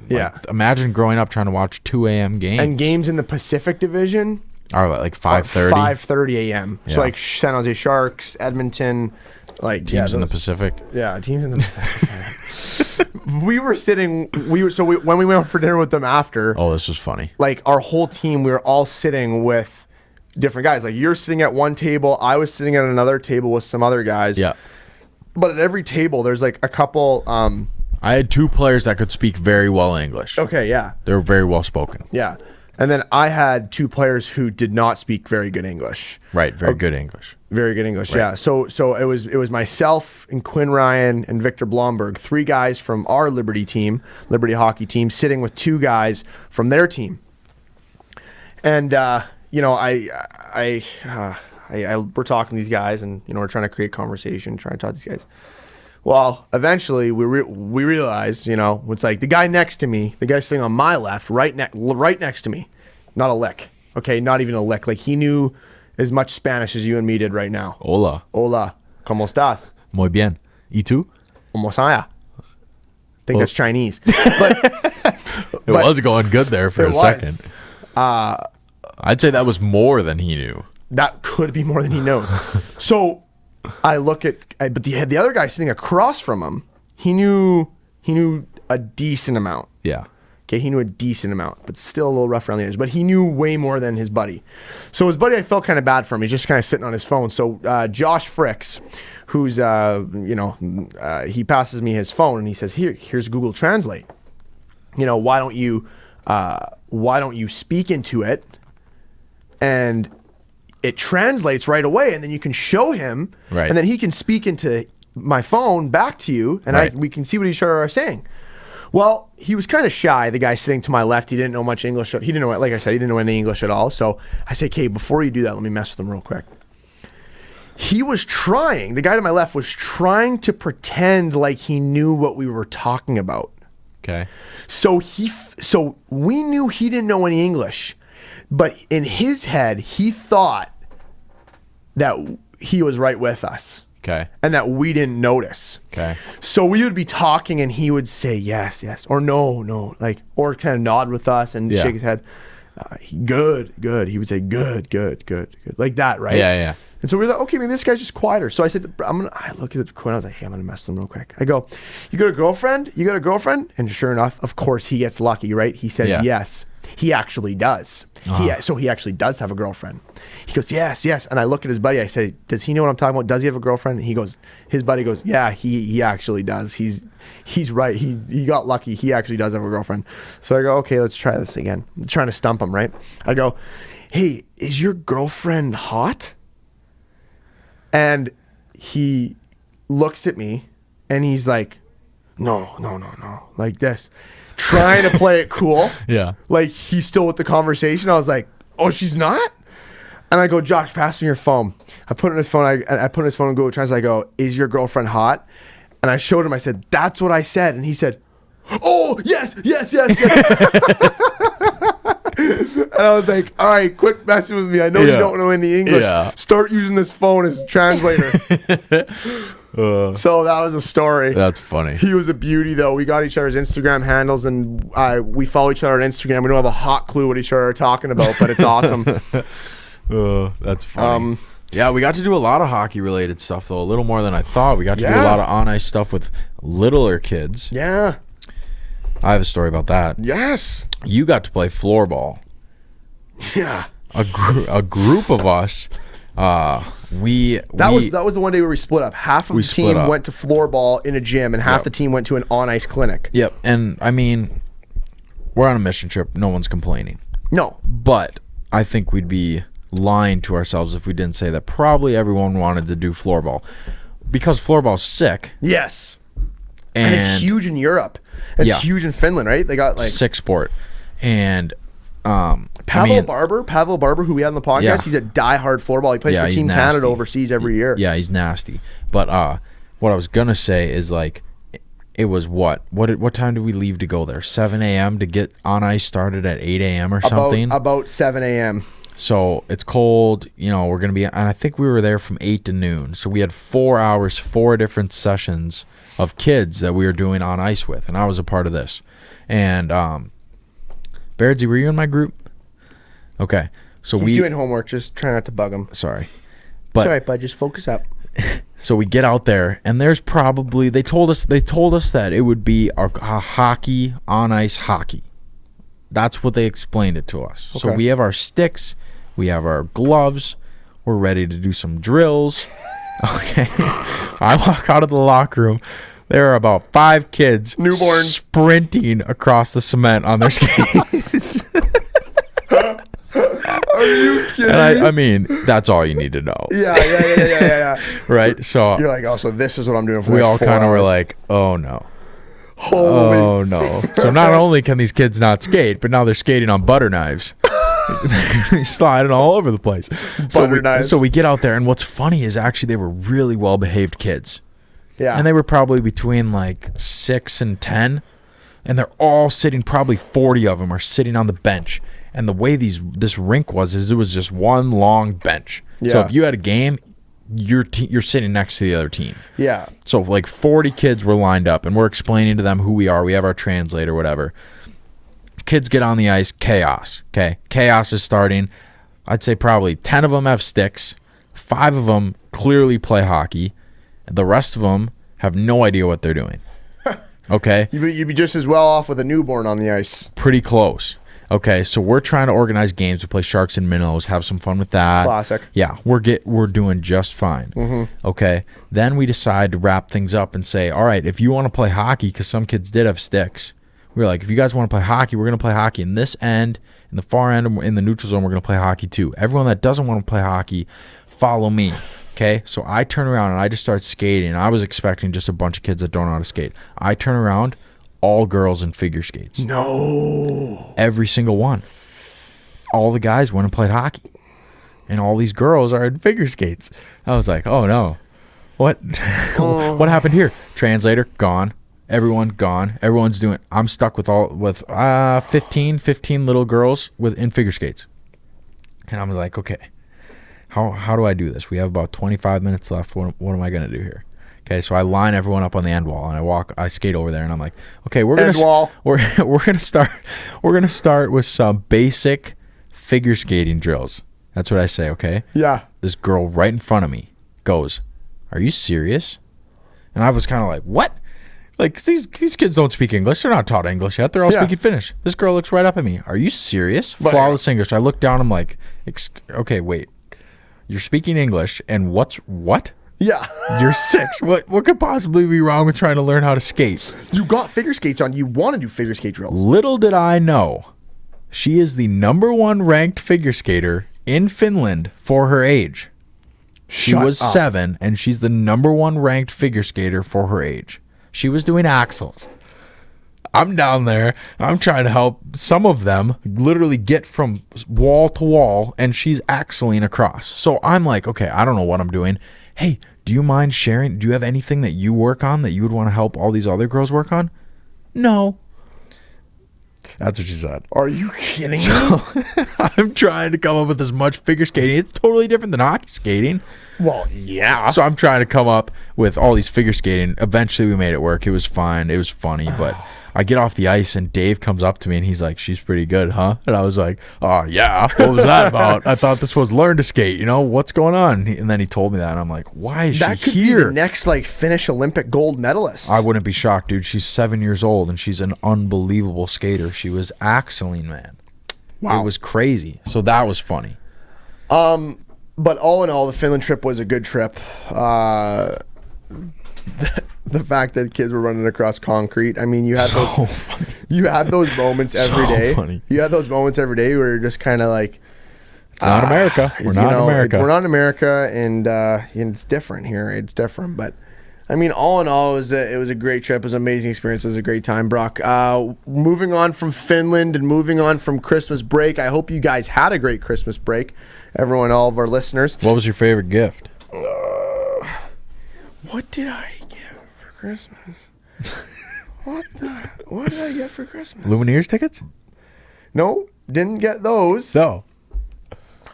Yeah. Imagine growing up trying to watch 2 a.m. games. And games in the Pacific Division are like 5:30. 5:30 a.m. Yeah. So like San Jose Sharks, Edmonton, like teams in the Pacific. Yeah, teams in the Pacific. When we went for dinner with them after. Oh, this was funny. Like our whole team, we were all sitting with different guys. Like you're sitting at one table, I was sitting at another table with some other guys. Yeah. But at every table, there's like a couple. I had 2 players that could speak very well English. Okay, yeah. They were very well spoken. Yeah. And then I had 2 players who did not speak very good English. Right, very good English. Very good English, right. Yeah. So it was myself and Quinn Ryan and Victor Blomberg, 3 guys from our Liberty hockey team, sitting with 2 guys from their team. And we're talking to these guys, and we're trying to create conversation, trying to talk to these guys. Well, eventually we realized, it's like the guy next to me, the guy sitting on my left, right next to me, not a lick. Okay, not even a lick. Like he knew as much Spanish as you and me did right now. Hola. ¿Cómo estás? Muy bien. ¿Y tú? Vamos allá. I think that's Chinese. But it was going good there for a second. I'd say that was more than he knew. That could be more than he knows. So I look but the other guy sitting across from him, he knew a decent amount. Yeah. Okay, he knew a decent amount, but still a little rough around the edges. But he knew way more than his buddy. So his buddy, I felt kind of bad for him. He's just kind of sitting on his phone. So Josh Fricks, who's he passes me his phone and he says, here's Google Translate. Why don't you speak into it, and it translates right away, and then you can show him, right, and then he can speak into my phone back to you, and right, we can see what each other are saying. Well, he was kind of shy. The guy sitting to my left, he didn't know much English. He didn't know, like I said, he didn't know any English at all. So I said, okay, before you do that, let me mess with him real quick. The guy to my left was trying to pretend like he knew what we were talking about. Okay. So we knew he didn't know any English, but in his head, he thought that he was right with us. Okay. And that we didn't notice. Okay. So we would be talking and he would say yes, or no, like, or kind of nod with us and shake his head. Good. He would say good, like that, right? Yeah. And so we were like, okay, maybe this guy's just quieter. So I said, I look at Quinn, I was like, hey, I'm gonna mess with him real quick. I go, you got a girlfriend? And sure enough, of course he gets lucky, right? He says yes. he actually does. So he actually does have a girlfriend. He goes, yes. And I look at his buddy. I say, does he know what I'm talking about? Does he have a girlfriend? And his buddy goes, yeah, he actually does. He's right. He got lucky. He actually does have a girlfriend. So I go, okay, let's try this again. I'm trying to stump him, right? I go, hey, is your girlfriend hot? And he looks at me and he's like, no, like this. Trying to play it cool. Yeah. Like he's still with the conversation. I was like, oh, she's not? And I go, Josh, pass me your phone. I put it in his phone. I put it in his phone and Google Translate. I go, is your girlfriend hot? And I showed him. I said, that's what I said. And he said, oh, yes. And I was like, all right, quit messing with me. I know you don't know any English. Yeah. Start using this phone as a translator. So that was a story. That's funny. He was a beauty, though. We got each other's Instagram handles, and we follow each other on Instagram. We don't have a hot clue what each other are talking about, but it's awesome. That's funny. Yeah, we got to do a lot of hockey-related stuff, though. A little more than I thought. We got to do a lot of on-ice stuff with littler kids. Yeah. I have a story about that. Yes. You got to play floorball. Yeah. A group of us. That was the one day where we split up. Half of the team went to floorball in a gym, and half the team went to an on-ice clinic. Yep. And I mean, we're on a mission trip. No one's complaining. No. But I think we'd be lying to ourselves if we didn't say that probably everyone wanted to do floorball because floorball's sick. Yes. And it's huge in Europe. It's huge in Finland, right? They got like sick sport. And Pavel Barber, who we had on the podcast, he's a diehard floorball. He plays for Team Canada overseas every year. Yeah, he's nasty. But what I was gonna say is like, it was what time did we leave to go there? 7 a.m. to get on ice started at 8 a.m. or something. About 7 a.m. So it's cold. We're gonna be, and I think we were there from 8 to noon. So we had 4 hours, 4 different sessions of kids that we were doing on ice with, and I was a part of this. And Bairdsie, were you in my group? Okay, so he's doing homework. Just try not to bug him. Sorry, but it's all right, bud. Just focus up. So we get out there, and there's probably they told us that it would be a hockey on ice hockey. That's what they explained it to us. Okay. So we have our sticks, we have our gloves, we're ready to do some drills. Okay, I walk out of the locker room. There are about 5 kids, newborns, sprinting across the cement on their skates. Are you kidding? And I mean, that's all you need to know. Yeah. Right? So you're like, oh, so this is what I'm doing for we all kind of were like, oh no. Oh no. So not only can these kids not skate, but now they're skating on butter knives. Sliding all over the place. So we get out there, and what's funny is actually they were really well behaved kids. Yeah. And they were probably between like 6 and 10, and they're all sitting, probably 40 of them are sitting on the bench. And the way this rink was is it was just one long bench. Yeah. So if you had a game, you're sitting next to the other team. Yeah. So like 40 kids were lined up, and we're explaining to them who we are. We have our translator, whatever. Kids get on the ice, chaos. Okay, chaos is starting. I'd say probably 10 of them have sticks. 5 of them clearly play hockey. The rest of them have no idea what they're doing. Okay? You'd be just as well off with a newborn on the ice. Pretty close. Okay, so we're trying to organize games to play sharks and minnows, have some fun with that. Classic. Yeah, we're doing just fine. Mm-hmm. Okay, then we decide to wrap things up and say, all right, if you want to play hockey, because some kids did have sticks, we were like, if you guys want to play hockey, we're going to play hockey in this end, in the far end, in the neutral zone, we're going to play hockey too. Everyone that doesn't want to play hockey, follow me. Okay, so I turn around and I just start skating. I was expecting just a bunch of kids that don't know how to skate. I turn around, all girls in figure skates. No. Every single one. All the guys went and played hockey. And all these girls are in figure skates. I was like, oh no. What? What happened here? Translator, gone. Everyone gone. Everyone's doing. I'm stuck with 15 little girls in figure skates. And I'm like, okay. How do I do this? We have about 25 minutes left. What am I going to do here? Okay, so I line everyone up on the end wall, and I skate over there, and I'm like, okay, we're gonna start with some basic figure skating drills. That's what I say. Okay. Yeah. This girl right in front of me goes, "Are you serious?" And I was kind of like, "What?" Like, these kids don't speak English. They're not taught English yet. They're all speaking Finnish. This girl looks right up at me. Are you serious? Flawless English. I look down. I'm like, okay, wait. You're speaking English, and what? Yeah. You're 6. What could possibly be wrong with trying to learn how to skate? You got figure skates on. You want to do figure skate drills. Little did I know, she is the #1 ranked figure skater in Finland for her age. She was 7, and she's the #1 ranked figure skater for her age. She was doing axles. I'm down there. I'm trying to help some of them literally get from wall to wall, and she's axling across. So I'm like, okay, I don't know what I'm doing. Hey, do you mind sharing? Do you have anything that you work on that you would want to help all these other girls work on? No. That's what she said. Are you kidding me? I'm trying to come up with as much figure skating. It's totally different than hockey skating. Well, yeah. So I'm trying to come up with all these figure skating. Eventually we made it work. It was fine. It was funny, but I get off the ice and Dave comes up to me and he's like, "She's pretty good, huh?" And I was like, "Oh, yeah. What was that about? I thought this was learn to skate. You know, what's going on?" And then he told me that, and I'm like, "Why is that she could here?" be the next like Finnish Olympic gold medalist. I wouldn't be shocked, dude. She's 7 years old and she's an unbelievable skater. She was axling, man. Wow. It was crazy. So that was funny. But all in all, the Finland trip was a good trip. The fact that kids were running across concrete. I mean, you had those moments every day. Funny. You had those moments every day where you're just kind of like, it's not America. We're not in America. We're not in America, and it's different here. It's different, but I mean, all in all, it was a great trip. It was an amazing experience. It was a great time, Brock. Moving on from Finland and moving on from Christmas break. I hope you guys had a great Christmas break. Everyone, all of our listeners. What was your favorite gift? What did I get for Christmas? What did I get for Christmas? Lumineers tickets? No, didn't get those. No.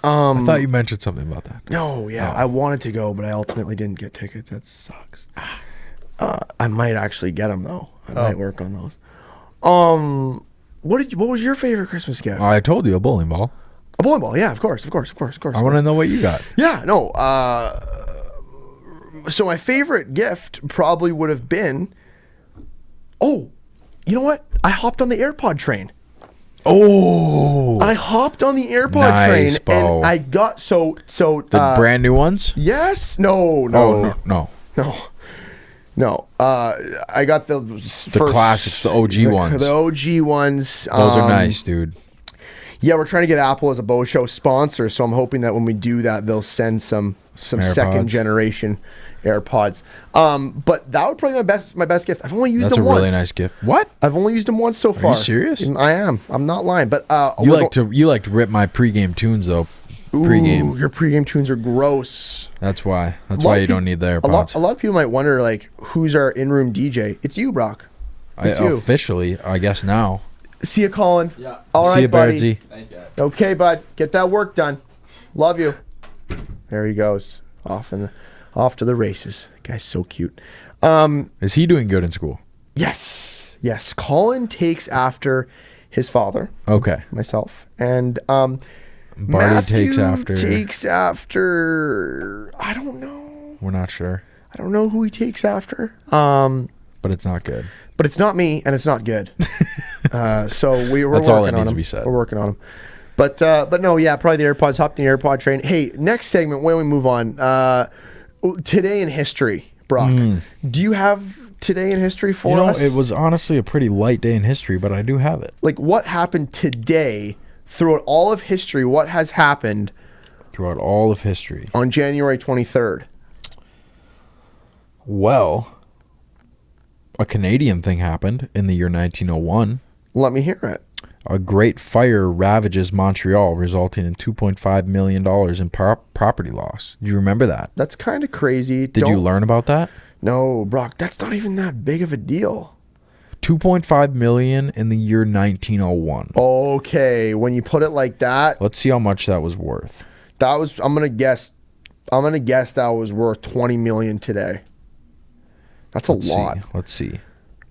I thought you mentioned something about that. No, yeah, I wanted to go, but I ultimately didn't get tickets. That sucks. I might actually get them though. I might work on those. What was your favorite Christmas gift? I told you, a bowling ball. A bowling ball, yeah, of course. I want to know what you got. Yeah, no. So my favorite gift probably would have been. Oh, you know what? I hopped on the AirPod train. Oh, I hopped on the AirPod train, Bo. and I got the brand new ones. Yes, no. I got the classics, the OG ones. The OG ones. Those are nice, dude. Yeah, we're trying to get Apple as a Bo Show sponsor, so I'm hoping that when we do that, they'll send some second generation AirPods. But that would probably be my best gift. I've only used them once. That's a really nice gift. What? I've only used them once so far. Are you serious? I am. I'm not lying. But you like to rip my pregame tunes though. Pregame. Your pregame tunes are gross. That's why. That's why you don't need the AirPods. A lot of people might wonder like, who's our in-room DJ? It's you, Brock. It's you. Officially, I guess now. See you, Colin. Yeah. All right, See you, buddy. Birdsy. Thanks, guys. Okay, bud. Get that work done. Love you. There he goes. Off to the races. That guy's so cute. Is he doing good in school? Yes. Colin takes after his father. Okay. Myself. And Barty Matthew takes after. I don't know. We're not sure. I don't know who he takes after. But it's not good. But it's not me, and it's not good. So we're That's working all that on needs him. to be said. We're working on him. But no, yeah, probably the AirPods. Hop the AirPod train. Hey, next segment when we move on. Today in history, Brock. Do you have today in history for us? It was honestly a pretty light day in history, but I do have it. Like what happened today throughout all of history? What has happened throughout all of history on January 23rd? Well, a Canadian thing happened in the year 1901. Let me hear it. A great fire ravages Montreal, resulting in $2.5 million in property loss. Do you remember that? That's kind of crazy. Did you learn about that? No, Brock, that's not even that big of a deal. 2.5 million in the year 1901. Okay, when you put it like that. Let's see how much that was worth. I'm going to guess that was worth 20 million today. That's a lot. Let's see.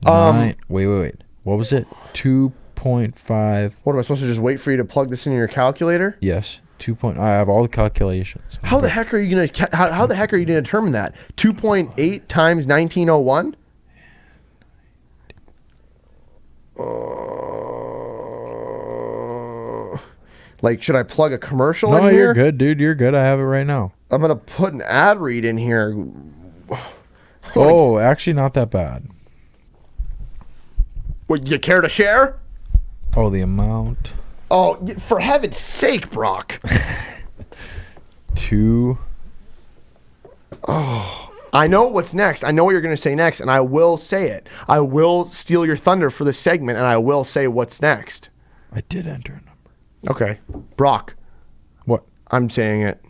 Wait. What was it? 2.5. What am I supposed to just wait for you to plug this into your calculator? Yes. I have all the calculations. How the heck are you going to determine that? 2.8 times 1901? Like, should I plug a commercial in No, here? you're good, dude. You're good. I have it right now. I'm gonna put an ad read in here. Oh, actually, not that bad. Would you care to share? Oh, the amount. Oh, for heaven's sake, Brock. I know what's next. I know what you're going to say next, and I will say it. I will steal your thunder for this segment, and I will say what's next. I did enter a number. Okay. Brock. What? I'm saying it.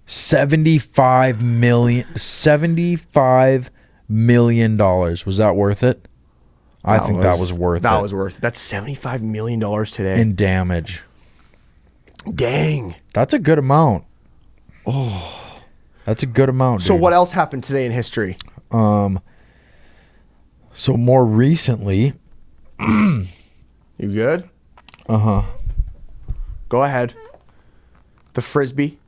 $75 million. Was that worth it? I think that was worth it. That was worth it. That's $75 million today. In damage. Dang. That's a good amount. Oh. That's a good amount, dude. So what else happened today in history? So more recently. You good? Uh-huh. Go ahead. The Frisbee.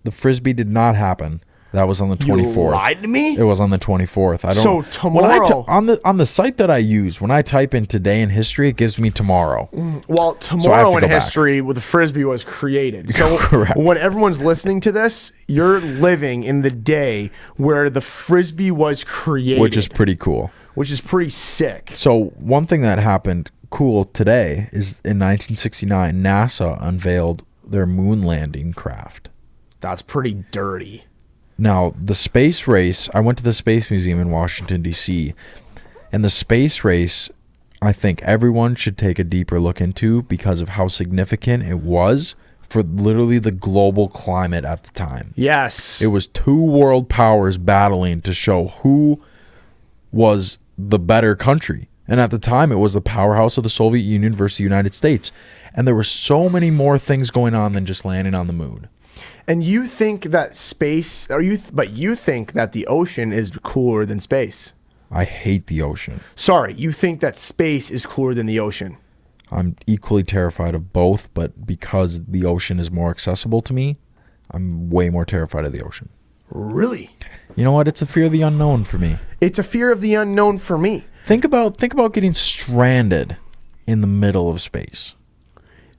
The Frisbee did not happen. That was on the 24th. You lied to me? It was on the 24th. I don't. So tomorrow, on the site that I use, when I type in today in history, it gives me tomorrow. Well, tomorrow in history, the Frisbee was created. So Correct. when everyone's listening to this, you're living in the day where the Frisbee was created, Which is pretty cool. Which is pretty sick. So one thing that happened cool today is in 1969, NASA unveiled their moon landing craft. That's pretty dirty. Now, the space race, I went to the Space Museum in Washington, D.C., and the space race, I think everyone should take a deeper look into because of how significant it was for literally the global climate at the time. Yes. It was two world powers battling to show who was the better country. And at the time, it was the powerhouse of the Soviet Union versus the United States. And there were so many more things going on than just landing on the moon. And you think that space, but you think that the ocean is cooler than space. I hate the ocean. Sorry, you think that space is cooler than the ocean. I'm equally terrified of both, but because the ocean is more accessible to me, I'm way more terrified of the ocean. Really? You know what? It's a fear of the unknown for me. It's a fear of the unknown for me. Think about getting stranded in the middle of space.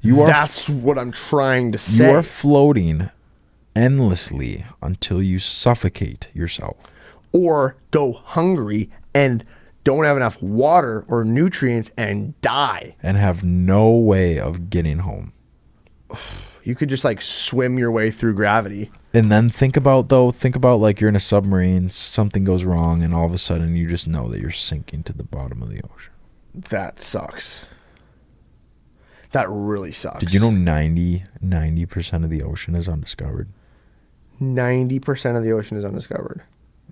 That's what I'm trying to say. You are floating endlessly until you suffocate yourself. Or go hungry and don't have enough water or nutrients and die. And have no way of getting home. You could just like swim your way through gravity. And then think about like you're in a submarine, something goes wrong, and all of a sudden you just know that you're sinking to the bottom of the ocean. That sucks. That really sucks. Did you know 90% of the ocean is undiscovered? 90% of the ocean is undiscovered.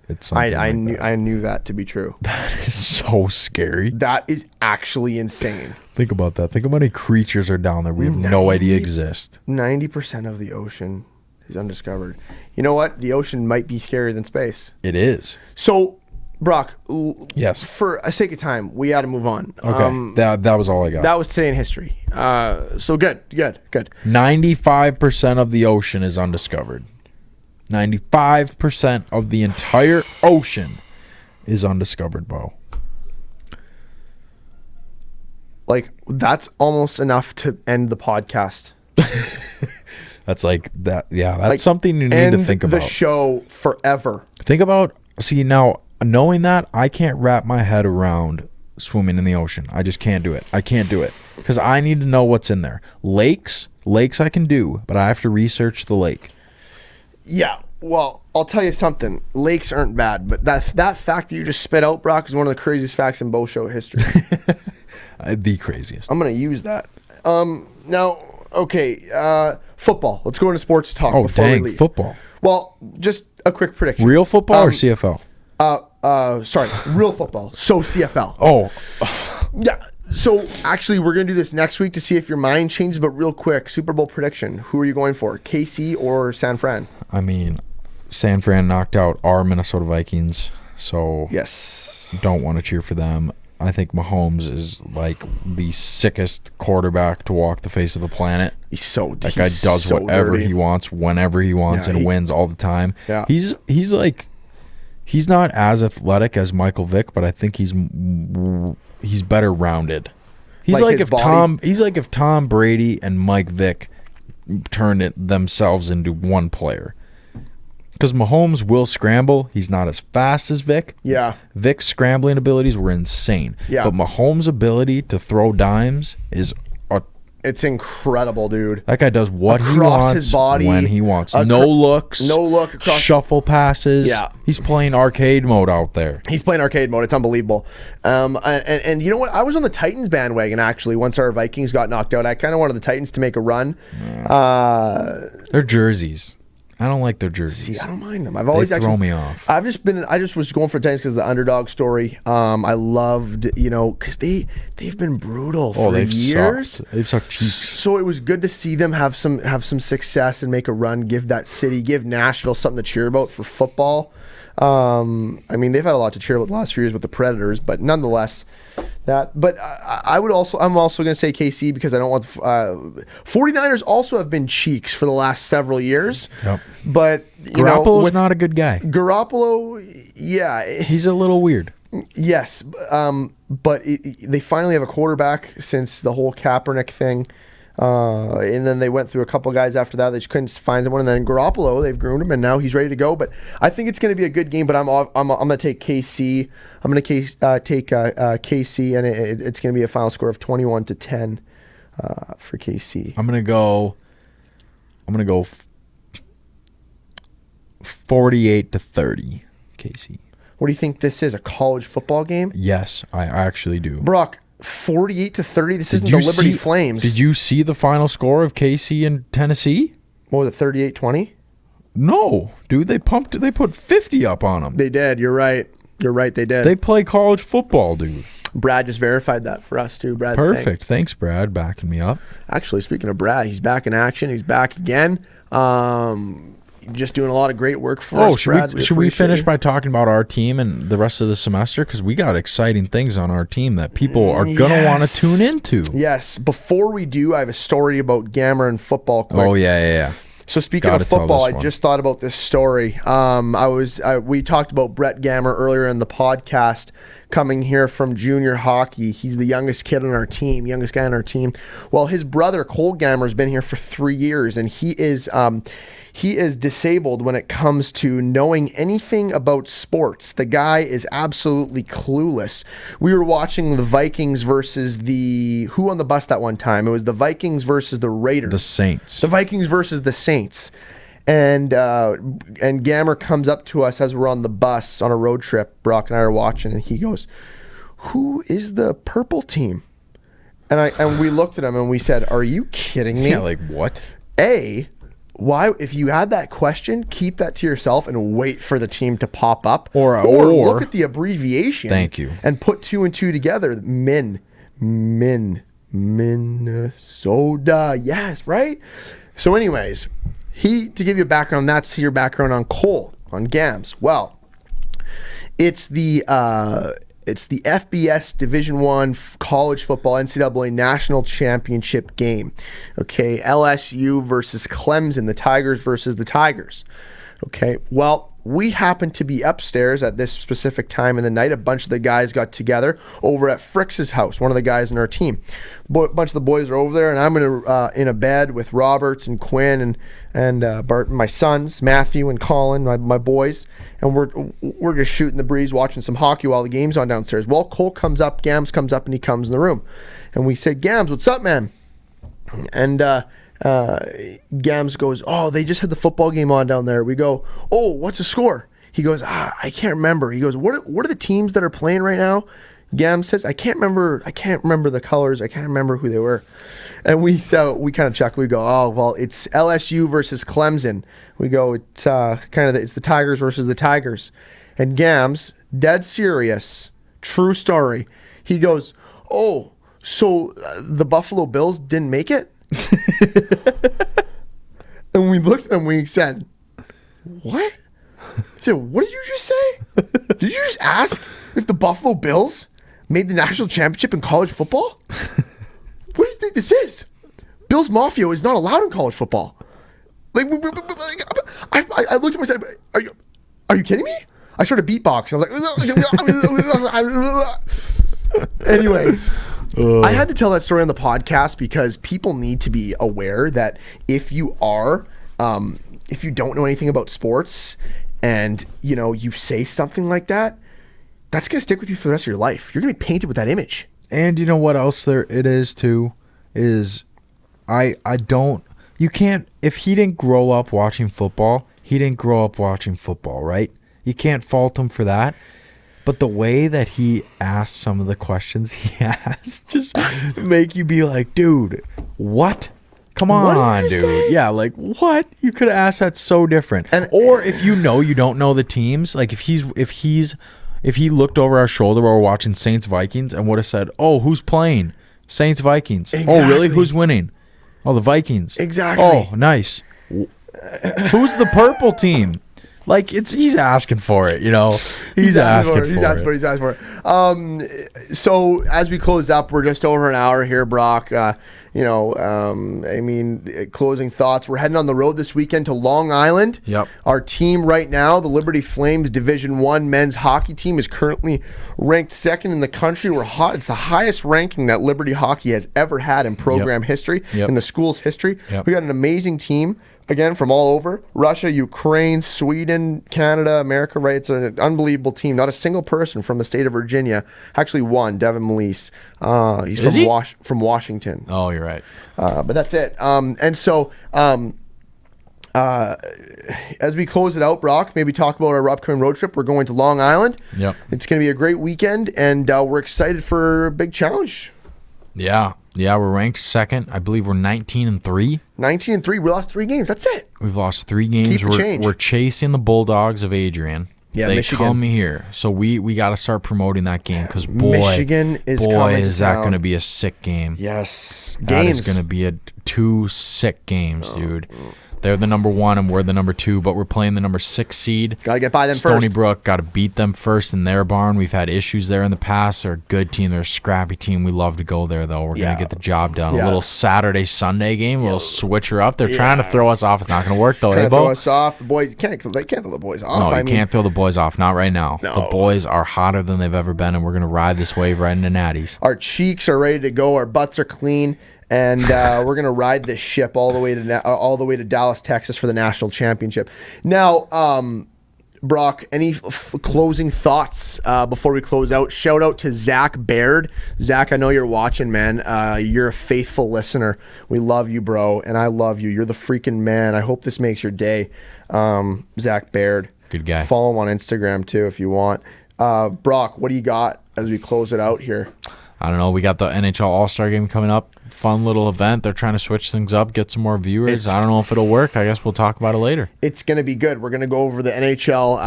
It's something I knew that to be true. That is so scary. That is actually insane. Think about that. Think of how many creatures are down there we have no idea exist. 90% of the ocean is undiscovered. You know what? The ocean might be scarier than space. It is. So, Brock, yes. For a sake of time, we got to move on. Okay. That was all I got. That was today in history. So good. 95% of the ocean is undiscovered. 95% of the entire ocean is undiscovered, Bo. Like, that's almost enough to end the podcast. That's like that. Yeah, that's like, something you need to think about. The show forever. Think about, see, now, knowing that, I can't wrap my head around swimming in the ocean. I just can't do it. I can't do it. Because I need to know what's in there. Lakes I can do, but I have to research the lake. Yeah, well, I'll tell you something. Lakes aren't bad, but that fact that you just spit out, Brock, is one of the craziest facts in Bo Show history. The craziest. I'm going to use that. Now, okay, football. Let's go into sports talk before we leave. Football. Well, just a quick prediction. Real football or CFL? Sorry, real football. So CFL. Oh. Yeah. So actually, we're going to do this next week to see if your mind changes, but real quick, Super Bowl prediction. Who are you going for, KC or San Fran? I mean, San Fran knocked out our Minnesota Vikings, so yes, don't want to cheer for them. I think Mahomes is like the sickest quarterback to walk the face of the planet. That guy does whatever he wants, whenever he wants, and wins all the time. Yeah. He's not as athletic as Michael Vick, but I think he's he's better rounded. He's Like like his if body? if Tom Brady and Mike Vick turned it themselves into one player. Because Mahomes will scramble. He's not as fast as Vic. Yeah. Vic's scrambling abilities were insane. Yeah. But Mahomes' ability to throw dimes is It's incredible, dude. that guy does what he Across wants his body, when he wants. No looks. no look across- Shuffle passes. Yeah. He's playing arcade mode out there. He's playing arcade mode. It's unbelievable. And you know what? I was on the Titans bandwagon, actually, once our Vikings got knocked out. I kind of wanted the Titans to make a run. Their jerseys. I don't like their jerseys. See, I don't mind them. I've always They throw me off. I just was going for Titans because of the underdog story. I loved, because they've been brutal for years. Sucked. They've sucked cheeks. So it was good to see them have some success and make a run. Give that city, give Nashville something to cheer about for football. I mean, they've had a lot to cheer about the last few years with the Predators, but nonetheless, that. But I'm also going to say KC because I don't want 49ers also have been cheeks for the last several years. Yep. But Garoppolo's not a good guy. Garoppolo, yeah, He's a little weird. yes, but they finally have a quarterback since the whole Kaepernick thing. And then they went through a couple of guys after that. They just couldn't find someone. And then Garoppolo, they've groomed him, and now he's ready to go. But I think it's going to be a good game. But I'm going to take KC. I'm going to take KC, and it's going to be a final score of 21-10 for KC. I'm gonna go 48-30, KC. What do you think this is? A college football game? Yes, I actually do. Brock, 48-30. This isn't the Liberty Flames. Did you see the final score of KC and Tennessee? What was it? 38-20. No, dude. They put 50 up on them. They did. You're right. They did. They play college football, dude. Brad just verified that for us too. Brad, Perfect. Thanks, Brad, backing me up. Actually, speaking of Brad, he's back in action. He's back again. Just doing a lot of great work for us. Should we finish by talking about our team and the rest of the semester? Because we got exciting things on our team that people are gonna want to tune into. Yes. Before we do, I have a story about Gammer and football. Quick. Oh yeah. So speaking of football, I just thought about this story. We talked about Brett Gammer earlier in the podcast, coming here from junior hockey. He's the youngest kid on our team, youngest guy on our team. Well, his brother Cole Gammer has been here for 3 years, and he is disabled when it comes to knowing anything about sports. The guy is absolutely clueless. We were watching the Vikings versus who on the bus that one time? It was the Vikings versus the Raiders. The Saints. The Vikings versus the Saints. And Gammer comes up to us as we're on the bus on a road trip. Brock and I are watching, and he goes, "Who is the purple team?" And we looked at him and we said, "Are you kidding me?" Yeah, like what? Why, if you had that question, keep that to yourself and wait for the team to pop up, or look at the abbreviation. Thank you. And put 2 and 2 together. Minnesota. Yes, right. So, anyways, to give you a background, that's your background on Cole, on Gams. Well, it's the FBS Division I college football NCAA national championship game. Okay, LSU versus Clemson, the Tigers versus the Tigers. Okay, well, we happened to be upstairs at this specific time in the night. A bunch of the guys got together over at Frick's house, one of the guys in our team. A bunch of the boys are over there, and I'm in a bed with Roberts and Quinn and Bart, my sons, Matthew and Colin, my boys, and we're just shooting the breeze, watching some hockey while the game's on downstairs. Well, Cole comes up, Gams comes up, and he comes in the room, and we say, "Gams, what's up, man?" And Gams goes, "Oh, they just had the football game on down there." We go, "Oh, what's the score?" He goes, "I can't remember." He goes, "What are the teams that are playing right now?" Gams says, "I can't remember the colors. I can't remember who they were." And we kind of chuckle. We go, "Oh, well, it's LSU versus Clemson." We go, "It's it's the Tigers versus the Tigers." And Gams, dead serious, true story. He goes, "Oh, so the Buffalo Bills didn't make it?" And we looked at him, we said, "What?" I said, "What did you just say? Did you just ask if the Buffalo Bills made the national championship in college football? What do you think this is? Bills Mafia is not allowed in college football." Like, I looked at him and said, "Are you kidding me?" I started beatboxing. I was like, Anyways, I had to tell that story on the podcast because people need to be aware that if you don't know anything about sports and, you say something like that, that's going to stick with you for the rest of your life. You're going to be painted with that image. And you know what else it is too? Is you can't, if he didn't grow up watching football, he didn't grow up watching football, right? You can't fault him for that. But the way that he asked some of the questions he asked just make you be like, dude, what? Come on, dude. Say? Yeah, like, what? You could have asked that so different. Or if you don't know the teams, like if he looked over our shoulder while we're watching Saints Vikings and would have said, "Oh, who's playing? Saints Vikings." Exactly. Oh, really? Who's winning? Oh, the Vikings. Exactly. Oh, nice. Who's the purple team? Like, he's asking for it, He's asking for it. So as we close up, we're just over an hour here, Brock. Closing thoughts. We're heading on the road this weekend to Long Island. Yep. Our team right now, the Liberty Flames Division 1 men's hockey team, is currently ranked second in the country. It's the highest ranking that Liberty hockey has ever had in program history, in the school's history. Yep. We got an amazing team. Again, from all over, Russia, Ukraine, Sweden, Canada, America, right? It's an unbelievable team. Not a single person from the state of Virginia. Actually, one, Devin Melise. He's from Washington. Oh, you're right. But that's it. As we close it out, Brock, maybe talk about our upcoming road trip. We're going to Long Island. Yep. It's going to be a great weekend, and we're excited for a big challenge. Yeah, we're ranked second. I believe we're 19-3. 19-3. We lost 3 games. That's it. We've lost 3 games. Keep the change. We're chasing the Bulldogs of Adrian. Yeah, they Michigan. come here, so we got to start promoting that game because Michigan is coming is to that town. going to be a sick game? Yes, that is going to be 2 sick games, dude. They're the number 1 and we're the number 2, but we're playing the number 6 seed. Got to get by them Stony first. Brook, got to beat them first in their barn. We've had issues there in the past. They're a good team. They're a scrappy team. We love to go there, though. We're going to get the job done. A little Saturday, Sunday game. A little switcher up. They're trying to throw us off. It's not going to work, though. Trying to throw us off. The boys, they can't throw the boys off. No, you can't throw the boys off. Not right now. No. The boys are hotter than they've ever been, and we're going to ride this wave right into Natties. Our cheeks are ready to go. Our butts are clean. And we're gonna ride this ship all the way to Dallas, Texas, for the national championship. Now, Brock, any closing thoughts before we close out? Shout out to Zach Baird. Zach, I know you're watching, man. You're a faithful listener. We love you, bro, and I love you. You're the freaking man. I hope this makes your day. Zach Baird. Good guy. Follow him on Instagram too if you want. Brock, what do you got as we close it out here? I don't know. We got the NHL All-Star Game coming up. Fun little event. They're trying to switch things up, get some more viewers. I don't know if it'll work. I guess we'll talk about it later. It's going to be good. We're going to go over the NHL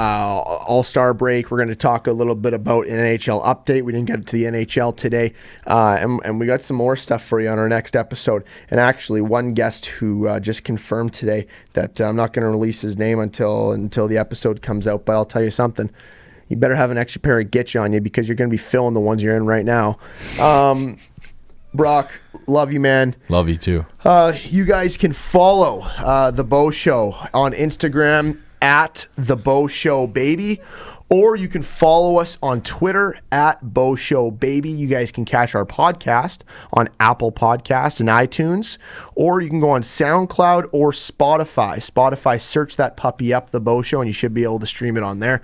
All-Star break. We're going to talk a little bit about an NHL update. We didn't get to the NHL today. And we got some more stuff for you on our next episode. And actually, one guest who just confirmed today that I'm not going to release his name until the episode comes out. But I'll tell you something. You better have an extra pair of Gitch on you because you're going to be filling the ones you're in right now. Brock, love you, man. Love you, too. You guys can follow The Bo Show on Instagram at The Bo Show Baby. Or you can follow us on Twitter at Bo Show Baby. You guys can catch our podcast on Apple Podcasts and iTunes. Or you can go on SoundCloud or Spotify. Spotify, search that puppy up, The Bo Show, and you should be able to stream it on there.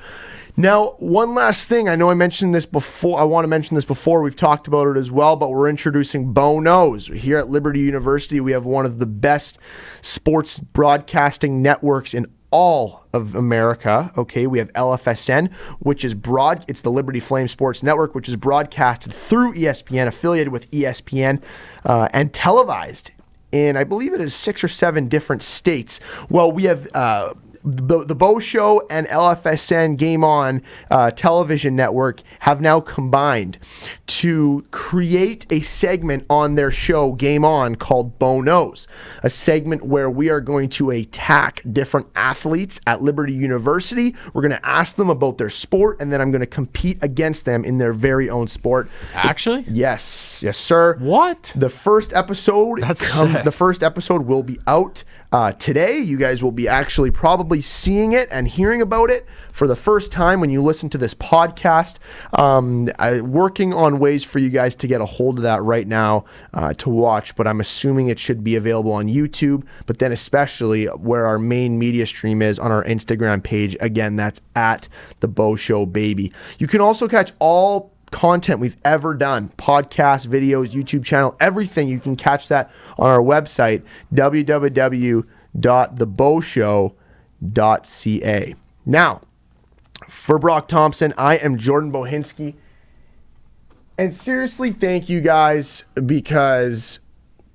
Now, one last thing. I know I mentioned this before. I want to mention this before. We've talked about it as well, but we're introducing Bo Knows. Here at Liberty University, we have one of the best sports broadcasting networks in all of America. Okay, we have LFSN, which is it's the Liberty Flame Sports Network, which is broadcasted through ESPN, affiliated with ESPN, and televised in, I believe it is 6 or 7 different states. Well, we have the Bo Show and LFSN Game On television network have now combined to create a segment on their show Game On called Bo Knows, a segment where we are going to attack different athletes at Liberty University. We're going to ask them about their sport, and then I'm going to compete against them in their very own sport. Actually? Yes, sir. What? The first episode the first episode will be out today. You guys will be actually probably probably seeing it and hearing about it for the first time when you listen to this podcast. I'm working on ways for you guys to get a hold of that right now to watch, but I'm assuming it should be available on YouTube, but then especially where our main media stream is on our Instagram page. Again, that's at The Bo Show Baby. You can also catch all content we've ever done, podcasts, videos, YouTube channel, everything. You can catch that on our website, www.theboshow.ca. Now, for Brock Thompson, I am Jordan Bohinski. And seriously, thank you guys, because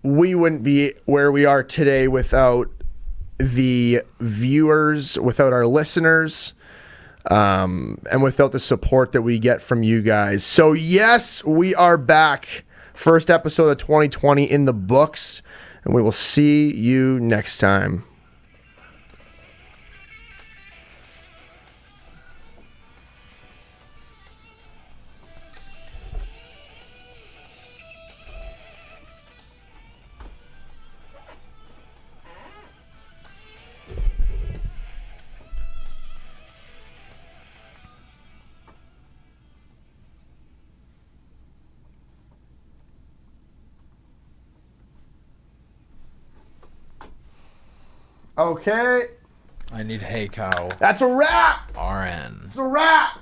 we wouldn't be where we are today without the viewers, without our listeners, and without the support that we get from you guys. So yes, we are back. First episode of 2020 in the books, and we will see you next time. Okay. I need Hey Cow. That's a wrap. RN. It's a wrap.